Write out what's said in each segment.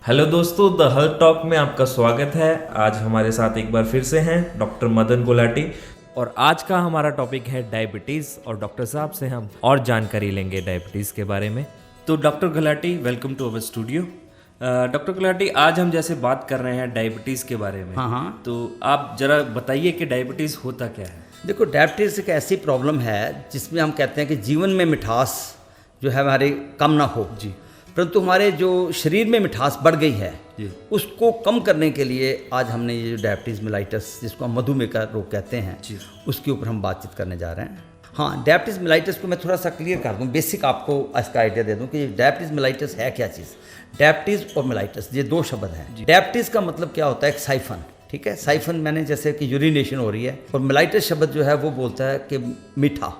Hello दोस्तों, the health talk में आपका स्वागत है। आज हमारे साथ एक बार फिर से हैं डॉक्टर मदन गुलाटी और आज का हमारा टॉपिक है डायबिटीज़ और डॉक्टर साहब से हम और जानकारी लेंगे डायबिटीज़ के बारे में। तो doctor Gulati, welcome to our studio. Doctor Gulati, आज हम जैसे बात कर रहे हैं डायबिटीज़ के बारे में। हाँ। तो आप ज़रा बताइए कि डायबिटीज़ होता क्या है। देखो, डायबिटीज़ एक ऐसी प्रॉब्लम है जिसमें हम कहते हैं कि जीवन में मिठास जो है हमारी कम ना हो जी, परंतु हमारे जो शरीर में मिठास बढ़ गई है जी, उसको कम करने के लिए आज हमने ये जो डायबिटीज़ मेलाइटस, जिसको हम मधुमेह का रोग कहते हैं जी, उसके ऊपर हम बातचीत करने जा रहे हैं। हाँ, डायबिटीज़ मेलाइटस को मैं थोड़ा सा क्लियर कर दूँ, बेसिक आपको इसका आइडिया दे दूँ कि डायबिटीज़ मेलाइटस है क्या चीज़। डायबिटीज़ और मेलाइटस ये दो शब्द हैं। डायबिटीज़ का मतलब क्या होता है? एक साइफन, ठीक है। साइफन मैंने जैसे कि यूरिनेशन हो रही है, और मेलाइटस शब्द जो है वो बोलता है कि मीठा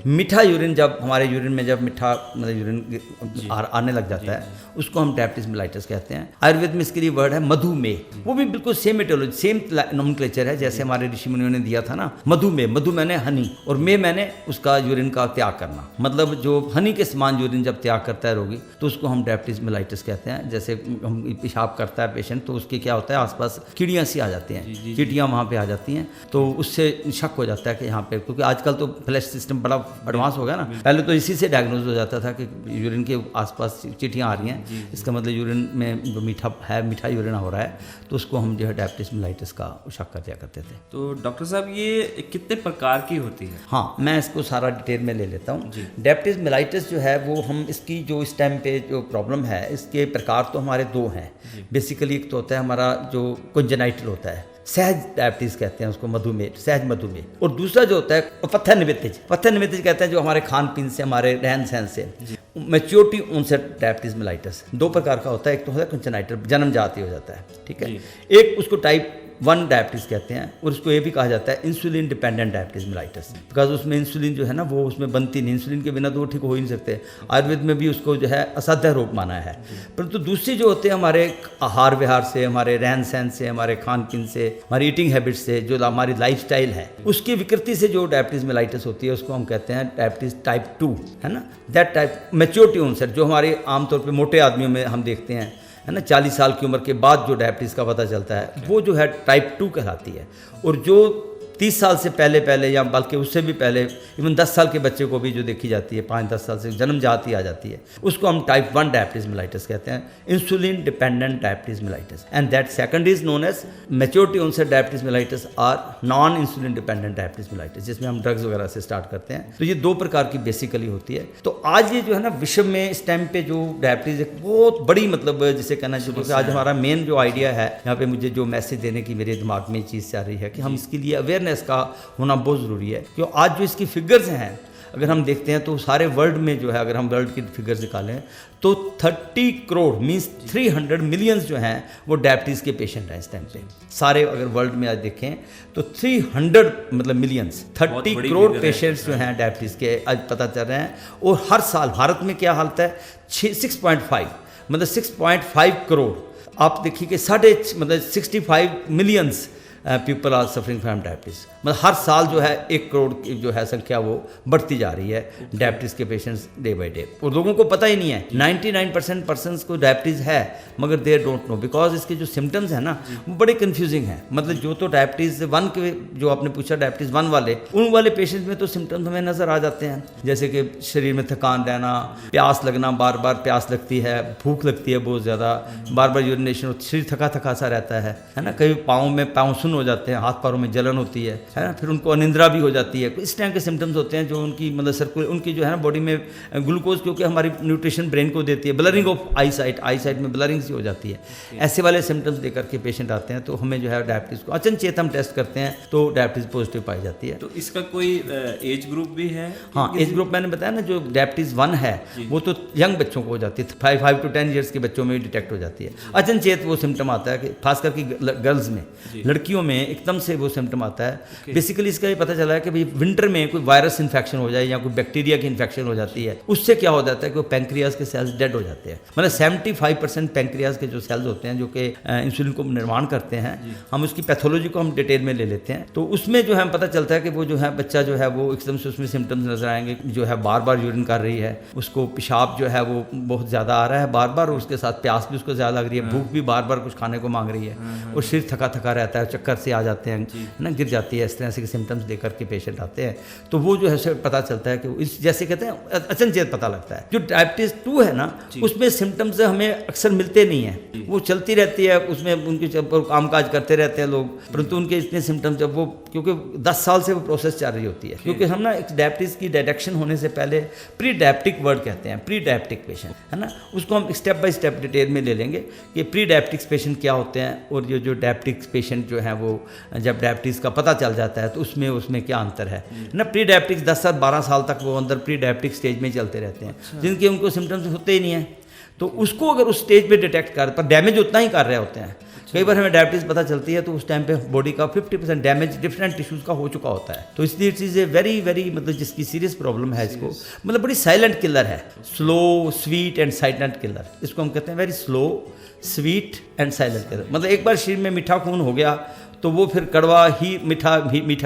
मीठा यूरिन, जब हमारे यूरिन में जब मीठा मतलब यूरिन आने लग जाता है, उसको हम डायबिटीज़ मेलाइटस कहते हैं। आयुर्वेद में इसके लिए वर्ड है मधुमेह, वो भी बिल्कुल सेम एटियोलॉजी, सेम नोमेनक्लेचर है जैसे हमारे ऋषि मुनियों ने दिया था ना। मधुमेह, मधु मैंने हनी, और में मैंने उसका यूरिन का त्याग करना, मतलब जो हनी के समान यूरिन जब त्याग करता है रोगी, तो उसको हम डायबिटीज़ मेलाइटस कहते हैं। जैसे हम पेशाब करता है पेशेंट, तो उसके क्या होता है, आसपास कीड़ियाँ सी आ जाती हैं, चींटियाँ वहाँ पे आ जाती हैं, तो उससे शक हो जाता है कि यहाँ पे, क्योंकि आजकल तो फ्लैश सिस्टम बड़ा एडवांस हो गया ना। पहले तो इसी से डायग्नोज हो जाता था कि यूरिन के आसपास चींटियाँ आ रही हैं, इसका मतलब यूरिन में जो मीठा है, मीठा यूरिन हो रहा है, तो उसको हम जो है डायबिटीज़ मेलाइटस का शक कर दिया करते थे। तो डॉक्टर साहब, ये कितने प्रकार की होती है? हाँ, मैं इसको सारा डिटेल में ले लेता हूँ। डायबिटीज़ मेलाइटस जो है वो हम इसकी जो इस टाइम पे जो प्रॉब्लम है, इसके प्रकार तो हमारे दो हैं बेसिकली। एक तो होता है हमारा जो कंजेनाइटल होता है, सहज डायबिटीज़ कहते हैं उसको, मधुमेह, सहज मधुमेह। और दूसरा जो होता है पथ्य निमित्तिज, पथ्य निमित्तिज कहते हैं जो हमारे खान पीन से, हमारे रहन सहन से, मैच्योरिटी ऑनसेट डायबिटीज़ मेलाइटस। दो प्रकार का होता है, एक तो होता है कंजेनाइटल, जन्मजात ही हो जाता है, ठीक है। एक उसको टाइप 1 डायबिटीज़ कहते हैं, और उसको ये भी कहा जाता है insulin dependent diabetes mellitus, because उसमें इंसुलिन जो है ना वो उसमें बनती नहीं, इंसुलिन के बिना तो वो ठीक हो ही नहीं सकते। आयुर्वेद में भी उसको जो है असाध्य रोग माना है। परंतु दूसरी जो होते हैं हमारे आहार विहार से, हमारे रहन सहन से, हमारे खान पीन से, हमारी ईटिंग हैबिट से, जो हमारी लाइफस्टाइल है, उसकी विकृति से जो डायबिटीज़ मेलाइटस होती है, उसको हम कहते हैं डायबिटीज़ टाइप 2, है ना। दैट टाइप मैच्योरिटी ऑनसेट, जो हमारे आमतौर पर मोटे आदमियों में हम देखते हैं, है ना, 40 साल की उम्र के बाद जो डायबिटीज़ का पता चलता है, वो जो है टाइप 2 कहलाती है। और जो 30 साल से पहले या बल्कि उससे भी पहले, इवन 10 साल के बच्चे को भी जो देखी जाती है, 5-10 साल से जन्मजात ही आ जाती है, उसको हम टाइप 1 डायबिटीज़ मेलाइटस कहते हैं, insulin dependent diabetes mellitus. And that second is known as maturity onset diabetes mellitus और non insulin dependent diabetes mellitus, जिसमें हम ड्रग्स वगैरह से स्टार्ट करते हैं। तो ये दो प्रकार की बेसिकली होती है। तो आज ये जो है ना, विश्व में इस टाइम पे जो डायबिटीज़ एक बहुत बड़ी, मतलब जिसे कहना चाहिए, आज हमारा मेन जो आइडिया है यहाँ पे, मुझे जो मैसेज देने की मेरे दिमाग में चीज़ से आ रही है कि हम इसके लिए अवेयरनेस का होना बहुत ज़रूरी है। क्योंकि आज जो इसकी फिगर्स हैं, अगर हम देखते हैं तो सारे वर्ल्ड में जो है, अगर हम वर्ल्ड की फिगर्स निकालें तो 30 करोड़ मीन्स 300 मिलियंस जो हैं वो डायबिटीज़ के पेशेंट हैं इस टाइम पे। सारे अगर वर्ल्ड में आज देखें तो 300 मतलब मिलियंस, 30 करोड़ पेशेंट्स जो हैं डायबिटीज़ के आज पता चल रहे हैं। और हर साल भारत में क्या हालत है, 6.5 मतलब 6.5 करोड़। आप देखिए कि 65 millions people are suffering from diabetes, मतलब हर साल जो है 1 करोड़ की जो है संख्या वो बढ़ती जा रही है डायबिटीज़ के पेशेंट्स डे बाय डे। और लोगों को पता ही नहीं है, 99% पर्सनस को डायबिटीज़ है, मगर दे डोंट नो, बिकॉज इसके जो सिम्टम्स हैं ना वो बड़े कन्फ्यूजिंग हैं। मतलब जो तो डायबिटीज़ 1 के, जो आपने पूछा डायबिटीज़ 1 वाले, उन वाले पेशेंट्स में तो सिम्टम्स हमें नज़र आ जाते हैं, जैसे कि शरीर में थकान रहना, प्यास लगना, बार बार प्यास लगती है, भूख लगती है बहुत ज़्यादा, बार बार यूरिनेशन, शरीर थका थका सा रहता है ना। कई पाँव में पाँव सुन्न हो जाते हैं, हाथ पैरों में जलन होती है ना। फिर उनको अनिंद्रा भी हो जाती है। इस टाइम के सिम्टम्स होते हैं जो उनकी मतलब सर्कुलर, उनकी जो है ना बॉडी में ग्लूकोज, क्योंकि हमारी न्यूट्रिशन ब्रेन को देती है, ब्लरिंग ऑफ आई साइट में ब्लरिंग सी हो जाती है। ऐसे वाले सिम्टम्स लेकर के पेशेंट आते हैं, तो हमें जो है डायबिटीज़ को अचनचेत हम टेस्ट करते हैं तो डायबिटीज़ पॉजिटिव पाई जाती है। तो इसका कोई एज ग्रुप भी है? हाँ, एज ग्रुप मैंने बताया ना, जो डायबिटीज़ 1 है वो तो यंग बच्चों को हो जाती है, 5 to 10 ईयर्स के बच्चों में डिटेक्ट हो जाती है। अचनचेत वो सिम्टम आता है कि खास करके गर्ल्स में, लड़कियों में एकदम से वो सिम्टम आता है बेसिकली इसका ये पता चला है कि भाई विंटर में कोई वायरस इन्फेक्शन हो जाए या कोई बैक्टीरिया की इन्फेक्शन हो जाती है, उससे क्या हो जाता है कि वो पैंक्रियाज के सेल्स डेड हो जाते हैं। मतलब 75% पैंक्रियाज के जो सेल्स होते हैं जो कि इंसुलिन को निर्माण करते हैं, हम उसकी पैथोलॉजी को हम डिटेल में ले लेते हैं, तो उसमें जो है पता चलता है कि वो जो है बच्चा जो है वो एकदम से उसमें सिम्टम्स नजर आएंगे, जो है बार बार यूरिन कर रही है, उसको पेशाब जो है वो बहुत ज़्यादा आ रहा है बार बार, और उसके साथ प्यास भी उसको ज़्यादा लग रही है, भूख भी बार बार कुछ खाने को मांग रही है, और शरीर थका थका रहता है, चक्कर से आ जाते हैं, है ना, गिर जाती है, इस तरह से सिम्टम्स देकर के पेशेंट आते हैं। तो वो जो है पता चलता है कि इस जैसे कहते हैं अचनचेत पता लगता है। जो डायबिटीज़ 2 है ना, उसमें सिम्टम्स हमें अक्सर मिलते नहीं हैं, वो चलती रहती है, उसमें उनके काम काज करते रहते हैं लोग, परंतु उनके इतने सिम्टम्स जब वो, क्योंकि 10 साल से वो प्रोसेस चल रही होती है, क्योंकि हम ना डायबिटीज़ की डिटेक्शन होने से पहले प्री डायबिटिक वर्ड कहते हैं, प्री डायबिटिक पेशेंट, है ना, उसको हम स्टेप बाय स्टेप डिटेल में ले लेंगे कि प्री डायबिटिक्स पेशेंट क्या होते हैं, और ये जो डायबिटिक्स पेशेंट जो है वो जब डायबिटीज़ का पता चल जाता है तो उसमें क्या अंतर है ना। प्री डायबिटिक्स 10 साल 12 साल तक वो अंदर प्री डायबिटिक स्टेज में चलते रहते हैं, जिनके उनको सिम्टम्स होते ही नहीं है, तो उसको अगर उस स्टेज पे डिटेक्ट कर, पर डैमेज उतना ही कर रहे होते हैं। कई बार हमें डायबिटीज़ पता चलती है तो उस टाइम पे बॉडी का 50% डैमेज डिफरेंट टिश्यूज़ का हो चुका होता है, तो इसलिए it is a very very, मतलब जिसकी सीरियस प्रॉब्लम है इसको, मतलब बड़ी साइलेंट किलर है, slow sweet and silent killer, इसको हम कहते हैं very slow sweet and silent killer. मतलब एक बार शरीर में मीठा खून हो गया तो वो फिर कड़वा ही मीठा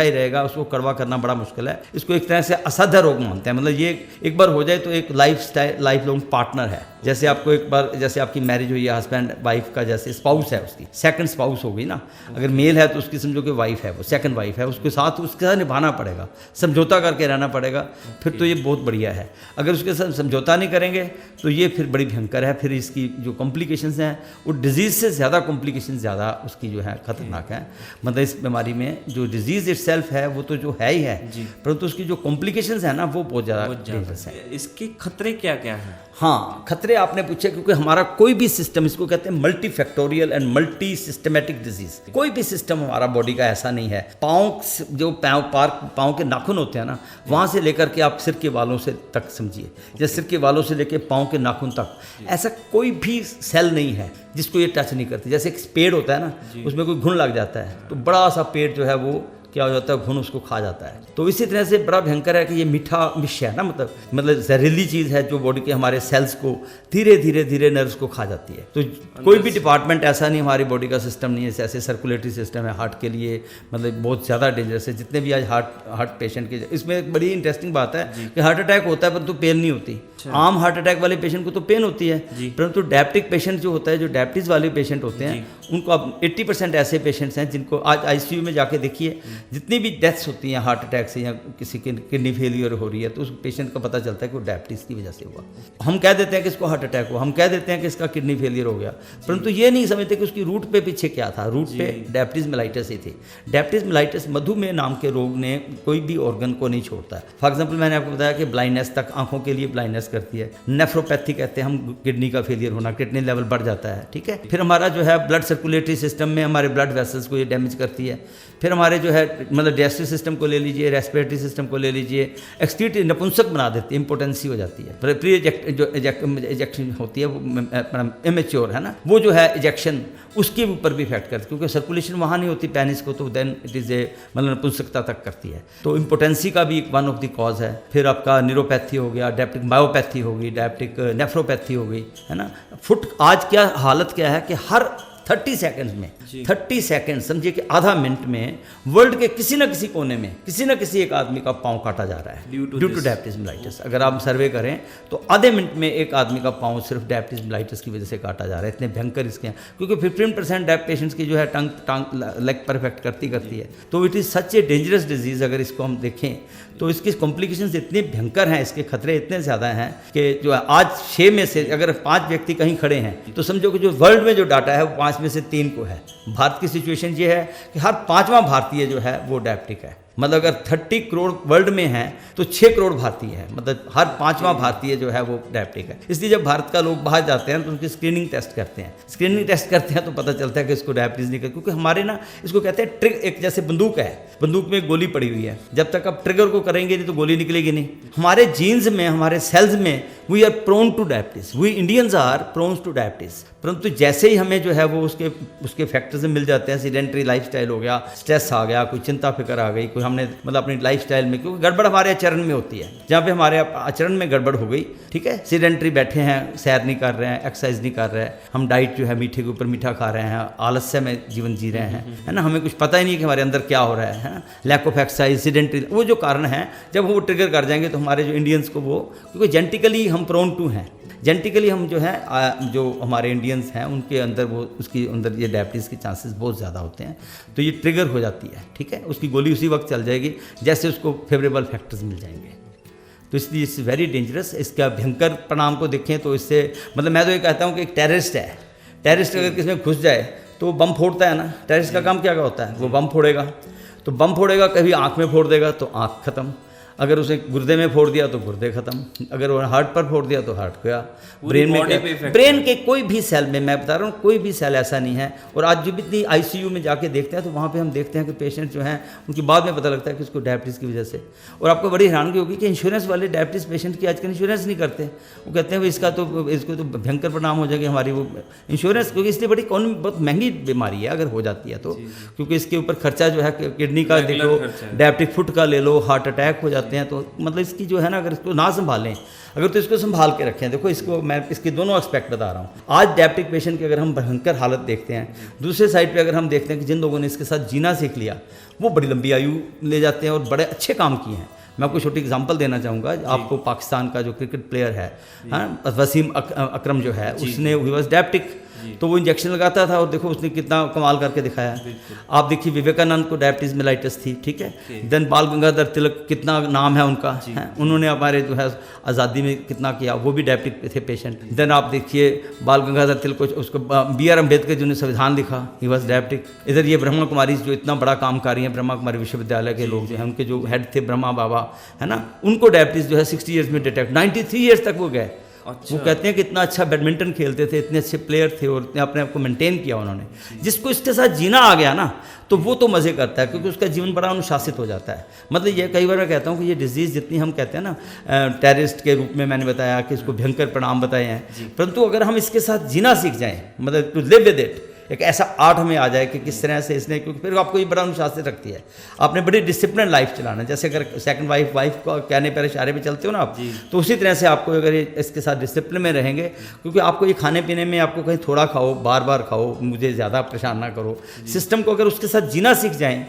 ही रहेगा, उसको कड़वा करना बड़ा मुश्किल है। इसको एक तरह से असाध्य रोग मानते हैं, मतलब ये एक बार हो जाए तो एक लाइफ लॉन्ग पार्टनर है। जैसे आपको एक बार, जैसे आपकी मैरिज हुई है, हस्बैंड वाइफ का जैसे स्पाउस है, उसकी सेकंड स्पाउस हो गई ना, अगर मेल है तो उसकी समझो कि वाइफ है, वो सेकंड वाइफ है, उसके साथ निभाना पड़ेगा, समझौता करके रहना पड़ेगा, फिर तो ये बहुत बढ़िया है। अगर उसके साथ समझौता नहीं करेंगे तो ये फिर बड़ी भयंकर है, फिर इसकी जो कॉम्प्लिकेशंस हैं वो डिजीज़ से ज़्यादा कॉम्प्लिकेशन ज़्यादा उसकी जो है खतरनाक है। मतलब इस बीमारी में जो डिजीज़ इटसेल्फ है वो तो जो है ही है, परंतु उसकी जो कॉम्प्लिकेशंस है ना वो बहुत ज़्यादा डेंजरस है। इसके खतरे क्या क्या हैं? हाँ, खतरे आपने पूछे, क्योंकि हमारा कोई भी सिस्टम, इसको कहते हैं multi factorial and multi systematic disease, कोई भी सिस्टम हमारा बॉडी का ऐसा नहीं है। पाँव के नाखून होते हैं ना, वहाँ से लेकर के आप सिर के बालों से तक समझिए, जैसे सिर के बालों से लेकर पाँव के नाखून तक, ऐसा कोई भी सेल नहीं है जिसको ये टच नहीं करती। जैसे एक पेड़ होता है ना, उसमें कोई घुन लग जाता है तो बड़ा सा पेड़ जो है वो क्या हो जाता है, घुन उसको खा जाता है। तो इसी तरह से बड़ा भयंकर है कि ये मीठा विषय है ना, मतलब जहरीली चीज़ है जो बॉडी के हमारे सेल्स को धीरे धीरे नर्व्स को खा जाती है। तो कोई भी डिपार्टमेंट ऐसा नहीं हमारी बॉडी का सिस्टम नहीं है, जैसे सर्कुलेटरी सिस्टम है हार्ट के लिए, मतलब बहुत ज़्यादा डेंजरस है। जितने भी आज हार्ट पेशेंट के, इसमें एक बड़ी इंटरेस्टिंग बात है कि हार्ट अटैक होता है परंतु पेन नहीं होती। आम हार्ट अटैक वाले पेशेंट को तो पेन होती है, परंतु डायबिटिक पेशेंट जो होता है, जो डायबिटीज़ वाले पेशेंट होते हैं, उनको अब 80% ऐसे पेशेंट्स हैं जिनको आज आईसीयू में जाके देखिए, जितनी भी डेथ्स होती हैं हार्ट अटैक से या किसी की किडनी फेलियर हो रही है तो उस पेशेंट का पता चलता है कि वो डायबिटीज़ की वजह से हुआ। हम कह देते हैं कि इसको हार्ट अटैक हुआ, हम कह देते हैं कि इसका किडनी फेलियर हो गया, परंतु ये नहीं समझते कि उसकी रूट पे पीछे क्या था। रूट पे डायबिटीज़ मेलाइटस ही थी। डायबिटीज़ मेलाइटस मधुमेह नाम के रोग ने कोई भी ऑर्गन को नहीं छोड़ता है। फॉर एग्जाम्पल मैंने आपको बताया कि ब्लाइंडनेस तक, आंखों के लिए ब्लाइंडनेस करती है। नेफ्रोपैथी कहते हैं हम, किडनी का फेलियर होना, किडनी लेवल बढ़ जाता है, ठीक है। फिर हमारा जो है ब्लड सर्कुलेटरी सिस्टम में हमारे ब्लड वेसल्स को ये डैमेज करती है। फिर हमारे जो है मतलब डाइजेस्टिव सिस्टम को ले लीजिए, रेस्पिरेटरी सिस्टम को ले लीजिए, एक्सक्रीटरी नपुंसक बना देती है, इम्पोटेंसी हो जाती है। प्री इजेक्शन होती है वो इमेच्योर है ना, वो जो है इजेक्शन उसके ऊपर भी इफेक्ट करती है, क्योंकि सर्कुलेशन वहाँ नहीं होती पेनिस को, तो देन इट इज़ ए मतलब नपुंसकता तक करती है। तो इम्पोटेंसी का भी वन ऑफ द कॉज है। फिर आपका न्यूरोपैथी हो गया, डायबिटिक मायोपैथी हो गई, डायबिटिक नेफ्रोपैथी हो गई, है ना। आज क्या हालत क्या है कि हर 30 सेकंड्स में, 30 सेकंड समझिए कि आधा मिनट में वर्ल्ड के किसी न किसी कोने में किसी न किसी एक आदमी का पाँव काटा जा रहा है ड्यू टू डायबिटीज मेलाइटिस। अगर आप सर्वे करें तो आधे मिनट में एक आदमी का पाँव सिर्फ डायबिटीज मेलाइटिस की वजह से काटा जा रहा है। इतने भयंकर इसके हैं, क्योंकि 15% पेशेंट्स की जो है टांग लेग पर इफेक्ट करती है। तो it is such a dangerous disease. अगर इसको हम देखें तो इसकी कॉम्प्लिकेशंस इतने भयंकर हैं, इसके खतरे इतने ज़्यादा हैं कि जो आज 6 में से अगर 5 व्यक्ति कहीं खड़े हैं तो समझो कि जो वर्ल्ड में जो डाटा है वो 5 में से 3 को है। भारत की सिचुएशन ये है कि हर 5वां भारतीय जो है वो डायबिटिक है। मतलब अगर 30 करोड़ वर्ल्ड में हैं तो 6 करोड़ भारतीय हैं, मतलब हर 5वां भारतीय जो है वो डायबिटिक है। इसलिए जब भारत का लोग बाहर जाते हैं तो उनकी स्क्रीनिंग टेस्ट करते हैं, स्क्रीनिंग टेस्ट करते हैं तो पता चलता है कि इसको डायबिटीज़ नहीं, क्योंकि हमारे ना इसको कहते हैं ट्रिग, एक जैसे बंदूक है, बंदूक में एक गोली पड़ी हुई है, जब तक आप ट्रिगर को करेंगे नहीं तो गोली निकलेगी नहीं। हमारे जीन्स में, हमारे सेल्स में we are prone to diabetes, we Indians are prone to diabetes. परंतु जैसे ही हमें जो है वो उसके फैक्टर्स मिल जाते हैं, सीडेंटरी लाइफस्टाइल हो गया, स्ट्रेस आ गया, कोई चिंता फिक्र आ गई, कोई हमने मतलब अपनी लाइफस्टाइल में, क्योंकि गड़बड़ हमारे आचरण में होती है, जहाँ पे हमारे आचरण में गड़बड़ हो गई, ठीक है, सीडेंटरी बैठे हैं, सैर नहीं कर रहे हैं, एक्सरसाइज नहीं कर रहे हैं, हम डाइट जो है मीठे के ऊपर मीठा खा रहे हैं, आलस्य में जीवन जी रहे हैं, है ना, हमें कुछ पता ही नहीं कि हमारे अंदर क्या हो रहा है ना, लैक ऑफ एक्सरसाइज, सीडेंटरी, वो जो कारण है, जब वो ट्रिगर कर जाएंगे तो हमारे जो इंडियंस को वो, क्योंकि जेनेटिकली हम प्रोन टू हैं, जेनेटिकली हम जो है जो हमारे इंडियंस हैं उनके अंदर वो उसके अंदर ये डायबिटीज़ के चांसेस बहुत ज़्यादा होते हैं, तो ये ट्रिगर हो जाती है, ठीक है, उसकी गोली उसी वक्त चल जाएगी जैसे उसको फेवरेबल फैक्टर्स मिल जाएंगे। तो इसलिए इट्स वेरी डेंजरस। इसका भयंकर परिणाम को देखें तो इससे मतलब मैं तो ये कहता हूँ कि एक टेररिस्ट है, टेररिस्ट अगर किसी में घुस जाए तो बम फोड़ता है ना, टेररिस्ट का काम क्या होता है, वो बम फोड़ेगा, तो बम फोड़ेगा, कभी आँख में फोड़ देगा तो आँख खत्म, अगर उसे गुर्दे में फोड़ दिया तो गुर्दे खत्म, अगर वो हार्ट पर फोड़ दिया तो हार्ट गया, ब्रेन में, ब्रेन के कोई भी सेल में, मैं बता रहा हूँ कोई भी सेल ऐसा नहीं है। और आज जो भी इतनी आईसीयू में जाके देखते हैं तो वहाँ पे हम देखते हैं कि पेशेंट जो हैं उनकी बाद में पता लगता है कि उसको डायबिटीज़ की वजह से, और आपको बड़ी हैरानगी होगी कि इंश्योरेंस वाले डायबिटीज़ पेशेंट की आजकल इंश्योरेंस नहीं करते, वो कहते हैं इसको तो भयंकर परिणाम हो जाएगा हमारी वो इंश्योरेंस, क्योंकि इसलिए बड़ी कौन बहुत महंगी बीमारी है अगर हो जाती है तो, क्योंकि इसके ऊपर खर्चा जो है किडनी का देखो, डायबिटिक फुट का ले लो, हार्ट अटैक हो जाते हैं, तो मतलब इसकी जो है ना अगर इसको ना संभालें, अगर तो इसको संभाल के रखें, देखो इसको मैं इसके दोनों एस्पेक्ट बता रहा हूँ। आज डायबिटिक पेशेंट की अगर हम भयंकर हालत देखते हैं, दूसरे साइड पे अगर हम देखते हैं कि जिन लोगों ने इसके साथ जीना सीख लिया वो बड़ी लंबी आयु ले जाते हैं और बड़े अच्छे काम किए हैं। मैं आपको छोटी एग्जांपल देना चाहूँगा, आपको पाकिस्तान का जो क्रिकेट प्लेयर है वसीम अकरम जो है, उसने ही वॉज डायबिटिक, तो वो इंजेक्शन लगाता था और देखो उसने कितना कमाल करके दिखाया। आप देखिए विवेकानंद को डायबिटीज मेलाइटिस थी, ठीक है, देन बाल गंगाधर तिलक, कितना नाम है उनका, है? उन्होंने हमारे जो है आज़ादी में कितना किया, वो भी डायबिटिक थे पेशेंट। देन आप देखिए बाल गंगाधर तिलक को, उसको BR अम्बेडकर जिन्होंने संविधान लिखा, ही वॉज डायबिटिक। इधर ये ब्रह्मा कुमारी जो इतना बड़ा काम कर रही हैं, ब्रह्मा कुमारी विश्वविद्यालय के लोग जो हैं, उनके जो हेड थे ब्रह्मा बाबा, है ना, उनको डायबिटीज़ जो है 60 ईयर्स में डिटेक्ट, 93 ईयर्स तक वो गए। अच्छा। वो कहते हैं कि इतना अच्छा बैडमिंटन खेलते थे, इतने अच्छे प्लेयर थे और इतने अपने आप को मेंटेन किया उन्होंने। जिसको इसके साथ जीना आ गया ना तो वो तो मज़े करता है, क्योंकि उसका जीवन बड़ा अनुशासित हो जाता है। मतलब ये कई बार मैं कहता हूँ कि ये डिजीज़ जितनी हम कहते हैं ना टेररिस्ट के रूप में मैंने बताया कि इसको भयंकर परिणाम बताए हैं, परंतु अगर हम इसके साथ जीना सीख जाएँ, मतलब टू लिव विद इट, एक ऐसा आर्ट हमें आ जाए कि किस तरह से इसने, क्योंकि फिर आपको ये बड़ा अनुशासित रखती है, आपने बड़ी डिसिप्लिन लाइफ चलाना है। जैसे अगर सेकंड वाइफ को कहने पर इशारे पे चलते हो ना आप, तो उसी तरह से आपको अगर इसके साथ डिसिप्लिन में रहेंगे, क्योंकि आपको ये खाने पीने में आपको कहीं थोड़ा खाओ, बार बार खाओ, मुझे ज़्यादा परेशान ना करो, सिस्टम को अगर उसके साथ जीना सीख जाएँ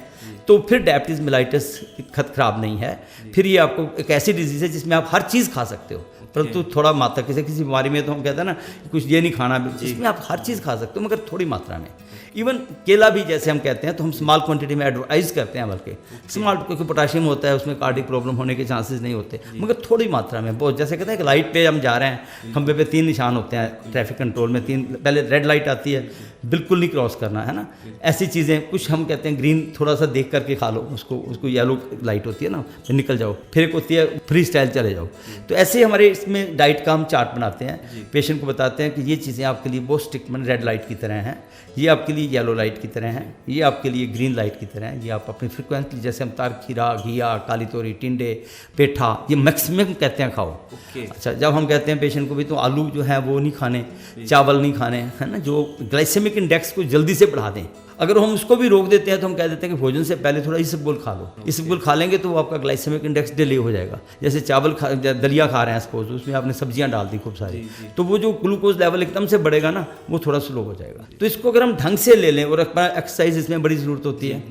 तो फिर डायबिटीज़ मेलाइटिस खराब नहीं है। फिर ये आपको एक ऐसी डिजीज़ है जिसमें आप हर चीज़ खा सकते हो, परंतु थोड़ा मात्रा, किसी बीमारी में तो हम कहते हैं ना कुछ ये नहीं खाना, जिसमें आप हर चीज़ खा सकते हो मगर थोड़ी मात्रा में। इवन केला भी जैसे हम कहते हैं तो हम स्मॉल क्वांटिटी में एडवाइज करते हैं, बल्कि स्मॉल, क्योंकि पोटाशियम होता है उसमें, कार्डिक प्रॉब्लम होने के चांसेस नहीं होते, मगर थोड़ी मात्रा में बहुत। जैसे कहते हैं कि लाइट पे हम जा रहे हैं, खंबे पे 3 निशान होते हैं ट्रैफिक कंट्रोल में, 3 पहले रेड लाइट आती है, बिल्कुल नहीं क्रॉस करना है ना, ऐसी चीज़ें कुछ हम कहते हैं ग्रीन थोड़ा सा देख करके खा लो, उसको येलो लाइट होती है ना, फिर निकल जाओ, फिर एक होती है फ्री स्टाइल चले जाओ। तो ऐसे हमारे इसमें डाइट का हम चार्ट बनाते हैं, पेशेंट को बताते हैं कि ये चीज़ें आपके लिए बहुत स्ट्रिक्ट रेड लाइट की तरह हैं, ये आपके लिए येलो लाइट की तरह हैं, ये आपके लिए ग्रीन लाइट की तरह हैं, ये आप अपनी फ्रिक्वेंटली जैसे हम तार, खीरा, घिया, काली तोरी, टिंडे, पेठा, ये मैक्सिमम कहते हैं खाओ। अच्छा, जब हम कहते हैं पेशेंट को भी तो आलू जो है वो नहीं खाने, चावल नहीं खाने, है ना, जो ग्लाइसेमिक इंडेक्स को जल्दी से बढ़ा दें। अगर हम उसको भी रोक देते हैं तो हम कह देते हैं कि भोजन से पहले थोड़ा इसबगोल खा लो, इसबगोल खा लेंगे तो वो आपका ग्लाइसेमिक इंडेक्स डिले हो जाएगा। जैसे चावल दलिया खा रहे हैं सपोज, उसमें आपने सब्जियां डाल दी खूब सारी, तो वो जो ग्लूकोज लेवल एकदम से बढ़ेगा ना, वो थोड़ा स्लो हो जाएगा। तो इसको अगर हम ढंग से ले लें, और एक्सरसाइज इसमें बड़ी ज़रूरत होती है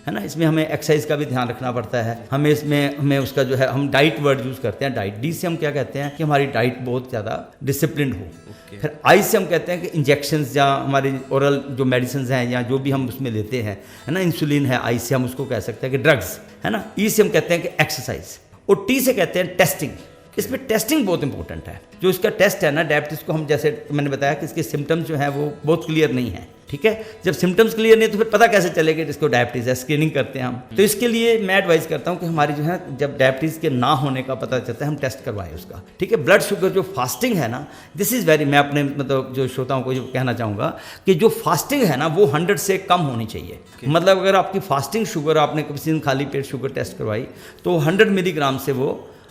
ना, इसमें हमें एक्सरसाइज का भी ध्यान रखना पड़ता है। हमें उसका जो है, हम डाइट वर्ड यूज़ करते हैं, डाइट, डी से हम क्या कहते हैं कि हमारी डाइट बहुत ज़्यादा डिसिप्लिन हो। फिर आई से हम कहते हैं कि इंजेक्शंस या हमारी ओरल जो मेडिसिन हैं या जो भी हम उसमें लेते हैं, है ना, इंसुलिन है, आई से हम उसको कह सकते हैं कि ड्रग्स, है ना, ई से हम कहते हैं कि एक्सरसाइज, और टी से कहते हैं टेस्टिंग। इसमें टेस्टिंग बहुत इंपॉर्टेंट है। जो इसका टेस्ट है ना डायबिटीज़ को, हम जैसे मैंने बताया कि इसके सिम्टम्स जो हैं वो बहुत क्लियर नहीं है, ठीक है। जब सिम्टम्स क्लियर नहीं तो फिर पता कैसे चलेगा इसको डायबिटीज़ है, स्क्रीनिंग करते हैं हम। तो इसके लिए मैं एडवाइस करता हूँ कि हमारी जो है जब डायबिटीज़ के ना होने का पता चलता है हम टेस्ट करवाएं उसका, ठीक है। ब्लड शुगर जो फास्टिंग है ना, दिस इज़ वेरी, मैं अपने मतलब जो श्रोताओं को जो कहना चाहूँगा कि जो फास्टिंग है ना वो 100 से कम होनी चाहिए। मतलब अगर आपकी फास्टिंग शुगर, आपने किसी दिन खाली पेट शुगर टेस्ट करवाई तो 100 मिलीग्राम से वो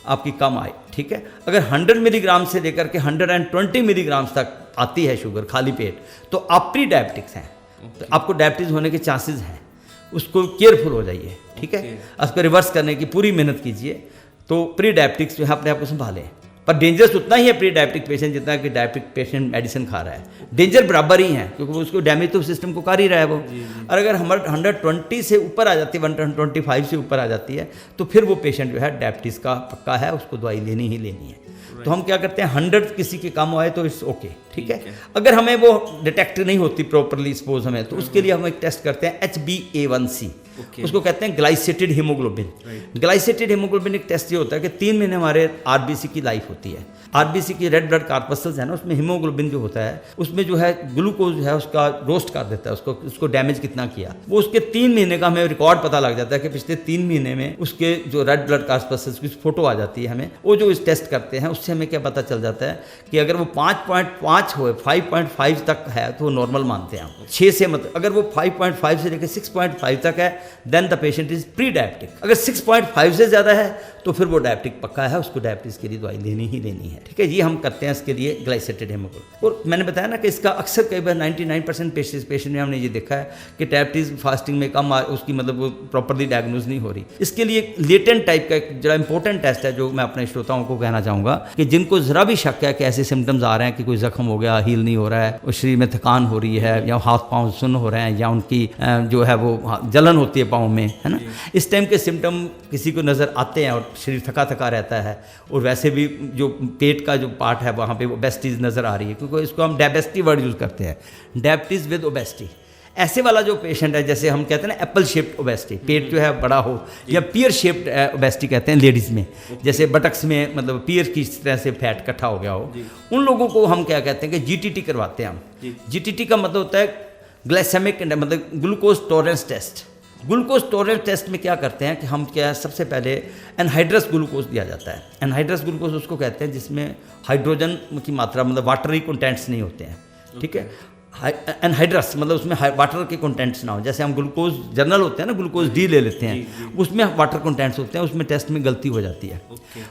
आपकी कम आई, ठीक है। अगर 100 मिलीग्राम से लेकर के 120 मिलीग्राम तक आती है शुगर खाली पेट तो आप प्री डायबिटिक्स हैं, तो आपको डायबिटीज़ होने के चांसेस हैं, उसको केयरफुल हो जाइए, ठीक है। उसको रिवर्स करने की पूरी मेहनत कीजिए, तो प्री डायबिटिक्स जो है अपने आप को संभालें। पर डेंजरस उतना ही है प्री डायबिटिक पेशेंट जितना कि डायबिटिक पेशेंट मेडिसिन खा रहा है, डेंजर बराबर ही है, क्योंकि वो उसको डैमेज तो सिस्टम को कर ही रहा है वो। और अगर हमारे 120 से ऊपर आ जाती है, 125 से ऊपर आ जाती है, तो फिर वो पेशेंट जो है डायबिटीज़ का पक्का है, उसको दवाई लेनी ही लेनी है। तो हम क्या करते हैं, 100 किसी के कम आए तो इट्स ओके, ठीक है। अगर हमें वो डिटेक्ट नहीं होती प्रॉपरली सपोज हमें, तो उसके लिए हम एक टेस्ट करते हैं HbA1c, उसको कहते हैं ग्लाइसेटेड हीमोग्लोबिन। ग्लाइसेटेड हीमोग्लोबिन एक टेस्ट ये होता है कि 3 महीने हमारे आरबीसी की लाइफ होती है। आरबीसी की रेड ब्लड कार्पस्टल्स है ना, उसमें हीमोग्लोबिन जो होता है उसमें जो है ग्लूकोज जो है उसका रोस्ट कर देता है, उसको डैमेज कितना किया, वो उसके 3 महीने का हमें रिकॉर्ड पता लग जाता है कि पिछले 3 महीने में उसके जो रेड ब्लड कार्पस्टल्स की फोटो आ जाती है हमें। वो जो इस टेस्ट करते हैं उससे हमें क्या पता चल जाता है कि अगर वो 5.5 हो, 5.5 तक है तो वो नॉर्मल मानते हैं हम। 6 से मतलब अगर वो 5.5 से लेकर 6.5 तक है then the patient is pre diabetic. अगर 6.5 से ज़्यादा है तो फिर वो डायबिटिक पक्का है, उसको डायबिटीज़ के लिए दवाई लेनी ही लेनी है, ठीक है। ये हम करते हैं इसके लिए ग्लाइसेटेड हीमोग्लोबिन। और मैंने बताया ना कि इसका अक्सर कई बार 99% पेशेंट में हमने ये देखा है कि डायबिटीज़ फास्टिंग में कम उसकी मतलब वो प्रॉपरली डायग्नोज नहीं हो रही। इसके लिए एक लेटेंट टाइप का एक जो इंपॉर्टेंट टेस्ट है जो मैं अपने श्रोताओं को कहना चाहूँगा कि जिनको ज़रा भी शक है कि ऐसे सिम्टम्स आ रहे हैं कि कोई जख्म हो गया, हील नहीं हो रहा है, और शरीर में थकान हो रही है, या हाथ पाँव सुन्न हो रहे हैं, या उनकी जो है वो जलन होती है पाँव में, है ना, इस टाइम के सिम्टम किसी को नज़र आते हैं और शरीर थका थका रहता है, और वैसे भी जो पेट का जो पार्ट है वहाँ पे ओबेसिटीज़ नज़र आ रही है, क्योंकि इसको हम डायबिटी वर्ड यूज़ करते हैं, डायबिटीज़ विद ओबेसिटी। ऐसे वाला जो पेशेंट है, जैसे हम कहते हैं ना एप्पल शेप्ड ओबेसिटी, पेट जो है बड़ा हो, या पियर शेप्ड ओबेसिटी कहते हैं लेडीज़ में, जैसे बटक्स में मतलब पियर की तरह से फैट इकट्ठा हो गया हो, उन लोगों को हम क्या कहते हैं कि जीटीटी करवाते हैं हम। जीटीटी का मतलब होता है ग्लाइसेमिक मतलब glucose tolerance test. Glucose tolerance test में क्या करते हैं कि हम क्या सबसे पहले एनहाइड्रस ग्लूकोज दिया जाता है। एनहाइड्रस ग्लूकोज उसको कहते हैं जिसमें हाइड्रोजन की मात्रा मतलब वाटरी कंटेंट्स नहीं होते हैं, ठीक है। एनहाइड्रस मतलब उसमें वाटर के कंटेंट्स ना हो, जैसे हम ग्लूकोज जर्नल होते हैं ना, ग्लूकोज डी ले लेते हैं, उसमें वाटर कंटेंट्स होते हैं, उसमें टेस्ट में गलती हो जाती है।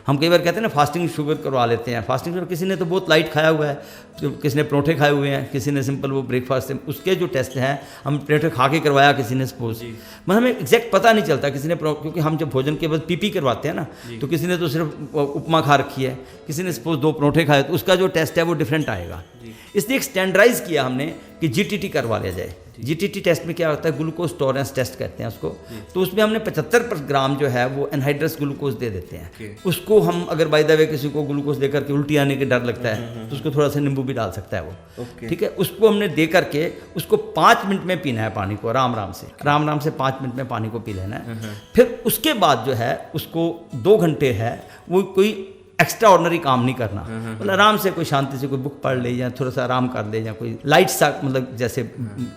हम कई बार कहते हैं ना फास्टिंग शुगर करवा लेते हैं। फास्टिंग शुगर किसी ने तो बहुत लाइट खाया हुआ है, तो किसी ने परोठे खाए हुए हैं, किसी ने सिंपल वो ब्रेकफास्ट है, उसके जो टेस्ट हैं हम परोठे खा के करवाया, किसी ने सपोज मतलब हमें एग्जैक्ट पता नहीं चलता, किसी ने क्योंकि हम जब भोजन के बाद पीपी करवाते हैं ना, तो किसी ने तो सिर्फ उपमा खा रखी है, किसी ने सपोज 2 परोठे खाए, तो उसका जो टेस्ट है वो डिफरेंट आएगा। इसलिए एक स्टैंडर्डाइज किया हमने कि जीटीटी करवा लिया जाए। जीटीटी टेस्ट में क्या होता है, ग्लूकोज टॉलरेंस टेस्ट कहते हैं उसको, तो उसमें हमने 75 ग्राम जो है वो एनहाइड्रस ग्लूकोज दे देते हैं। उसको हम अगर बाय द वे किसी को ग्लूकोज देकर के उल्टी आने के डर लगता है तो उसको थोड़ा सा नींबू भी डाल सकता है वो, ठीक है। उसको हमने दे करके उसको 5 मिनट में पीना है पानी को, आराम आराम से 5 मिनट में पानी को पी लेना है। फिर उसके बाद जो है उसको 2 घंटे है वो कोई एक्स्ट्रा ऑर्डनरी काम नहीं करना, मतलब आराम से कोई शांति से कोई बुक पढ़ ले, या थोड़ा सा आराम कर ले, या कोई लाइट सा मतलब जैसे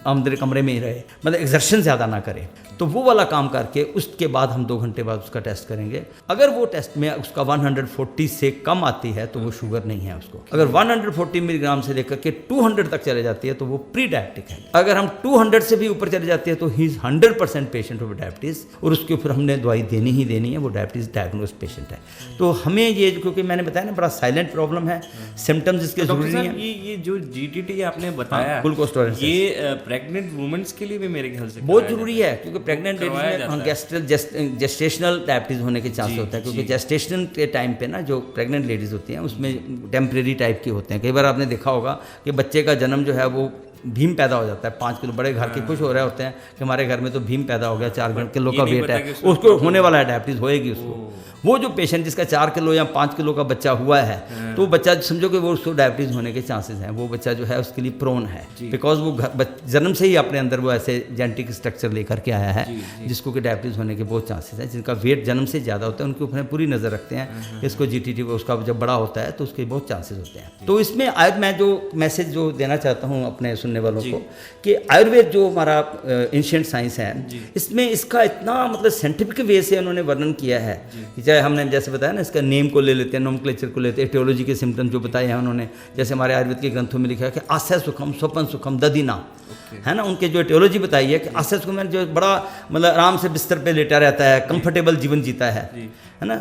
अंदर कमरे में ही रहे, मतलब एक्सर्शन ज़्यादा ना करे, तो वो वाला काम करके उसके बाद हम 2 घंटे बाद उसका टेस्ट करेंगे। अगर वो टेस्ट में उसका 140 से कम आती है तो वो शुगर नहीं है उसको। अगर 140 मिलीग्राम से लेकर के 200 तक चले जाती है तो वो प्री डायबिटिक है। अगर हम 200 से भी ऊपर चले जाती है तो he is 100% patient of diabetes, और उसके ऊपर हमने दवाई देनी ही देनी है, वो डायबिटीज़ डायग्नोज पेशेंट है। तो हमें ये क्योंकि मैंने बताया ना बड़ा साइलेंट प्रॉब्लम है, सिम्टम्स इसके जरूरी नहीं है। ये जो जीटीटी आपने बताया, ग्लूकोज टॉलरेंस, ये प्रेग्नेंट वुमेन्स के लिए भी मेरे ख्याल से बहुत जरूरी है, क्योंकि प्रेग्नेंट लेडीज में जेस्टेशनल डायबिटीज होने के चांस होता है, क्योंकि जेस्टेशन के टाइम पे ना जो प्रेग्नेंट लेडीज होती हैं उसमें टेम्परेरी टाइप की होते हैं। कई बार आपने देखा होगा कि बच्चे का जन्म जो है वो भीम पैदा हो जाता है, 5 किलो, बड़े घर के खुश हो रहे होते हैं कि हमारे घर में तो भीम पैदा हो गया, 4 किलो का वेट है, उसको होने वाला है डायबिटीज, होएगी उसको। वो जो पेशेंट जिसका 4 किलो या 5 किलो का बच्चा हुआ है तो बच्चा समझो कि वो उसको डायबिटीज़ होने के चांसेस हैं, वो बच्चा जो है उसके लिए प्रोन है, बिकॉज वो जन्म से ही अपने अंदर वो ऐसे जेनेटिक स्ट्रक्चर लेकर के आया है जिसको कि डायबिटीज़ होने के बहुत चांसेस हैं। जिनका वेट जन्म से ज़्यादा होता है उनके ऊपर पूरी नज़र रखते हैं, इसको जीटीटी को उसका जब बड़ा होता है तो उसके बहुत चांसेस होते हैं। तो इसमें आज मैं जो मैसेज जो देना चाहता हूँ अपने सुनने सुनने वालों को कि आयुर्वेद जो हमारा एंशिएंट साइंस है, इसमें इसका इतना मतलब साइंटिफिक वे से उन्होंने वर्णन किया है कि चाहे हमने जैसे बताया ना, इसका नेम को ले लेते हैं, नोमेनक्लेचर को लेते हैं, एटियोलॉजी के सिम्टम जो बताए हैं उन्होंने, जैसे हमारे आयुर्वेद के ग्रंथों में लिखा है कि आस्य सुखम स्वपन सुखम दधिना, है ना, उनके जो एटियोलॉजी बताई है कि आस्य सुखम जो बड़ा मतलब आराम से बिस्तर पे लेटा रहता है, कंफर्टेबल जीवन जीता है ना।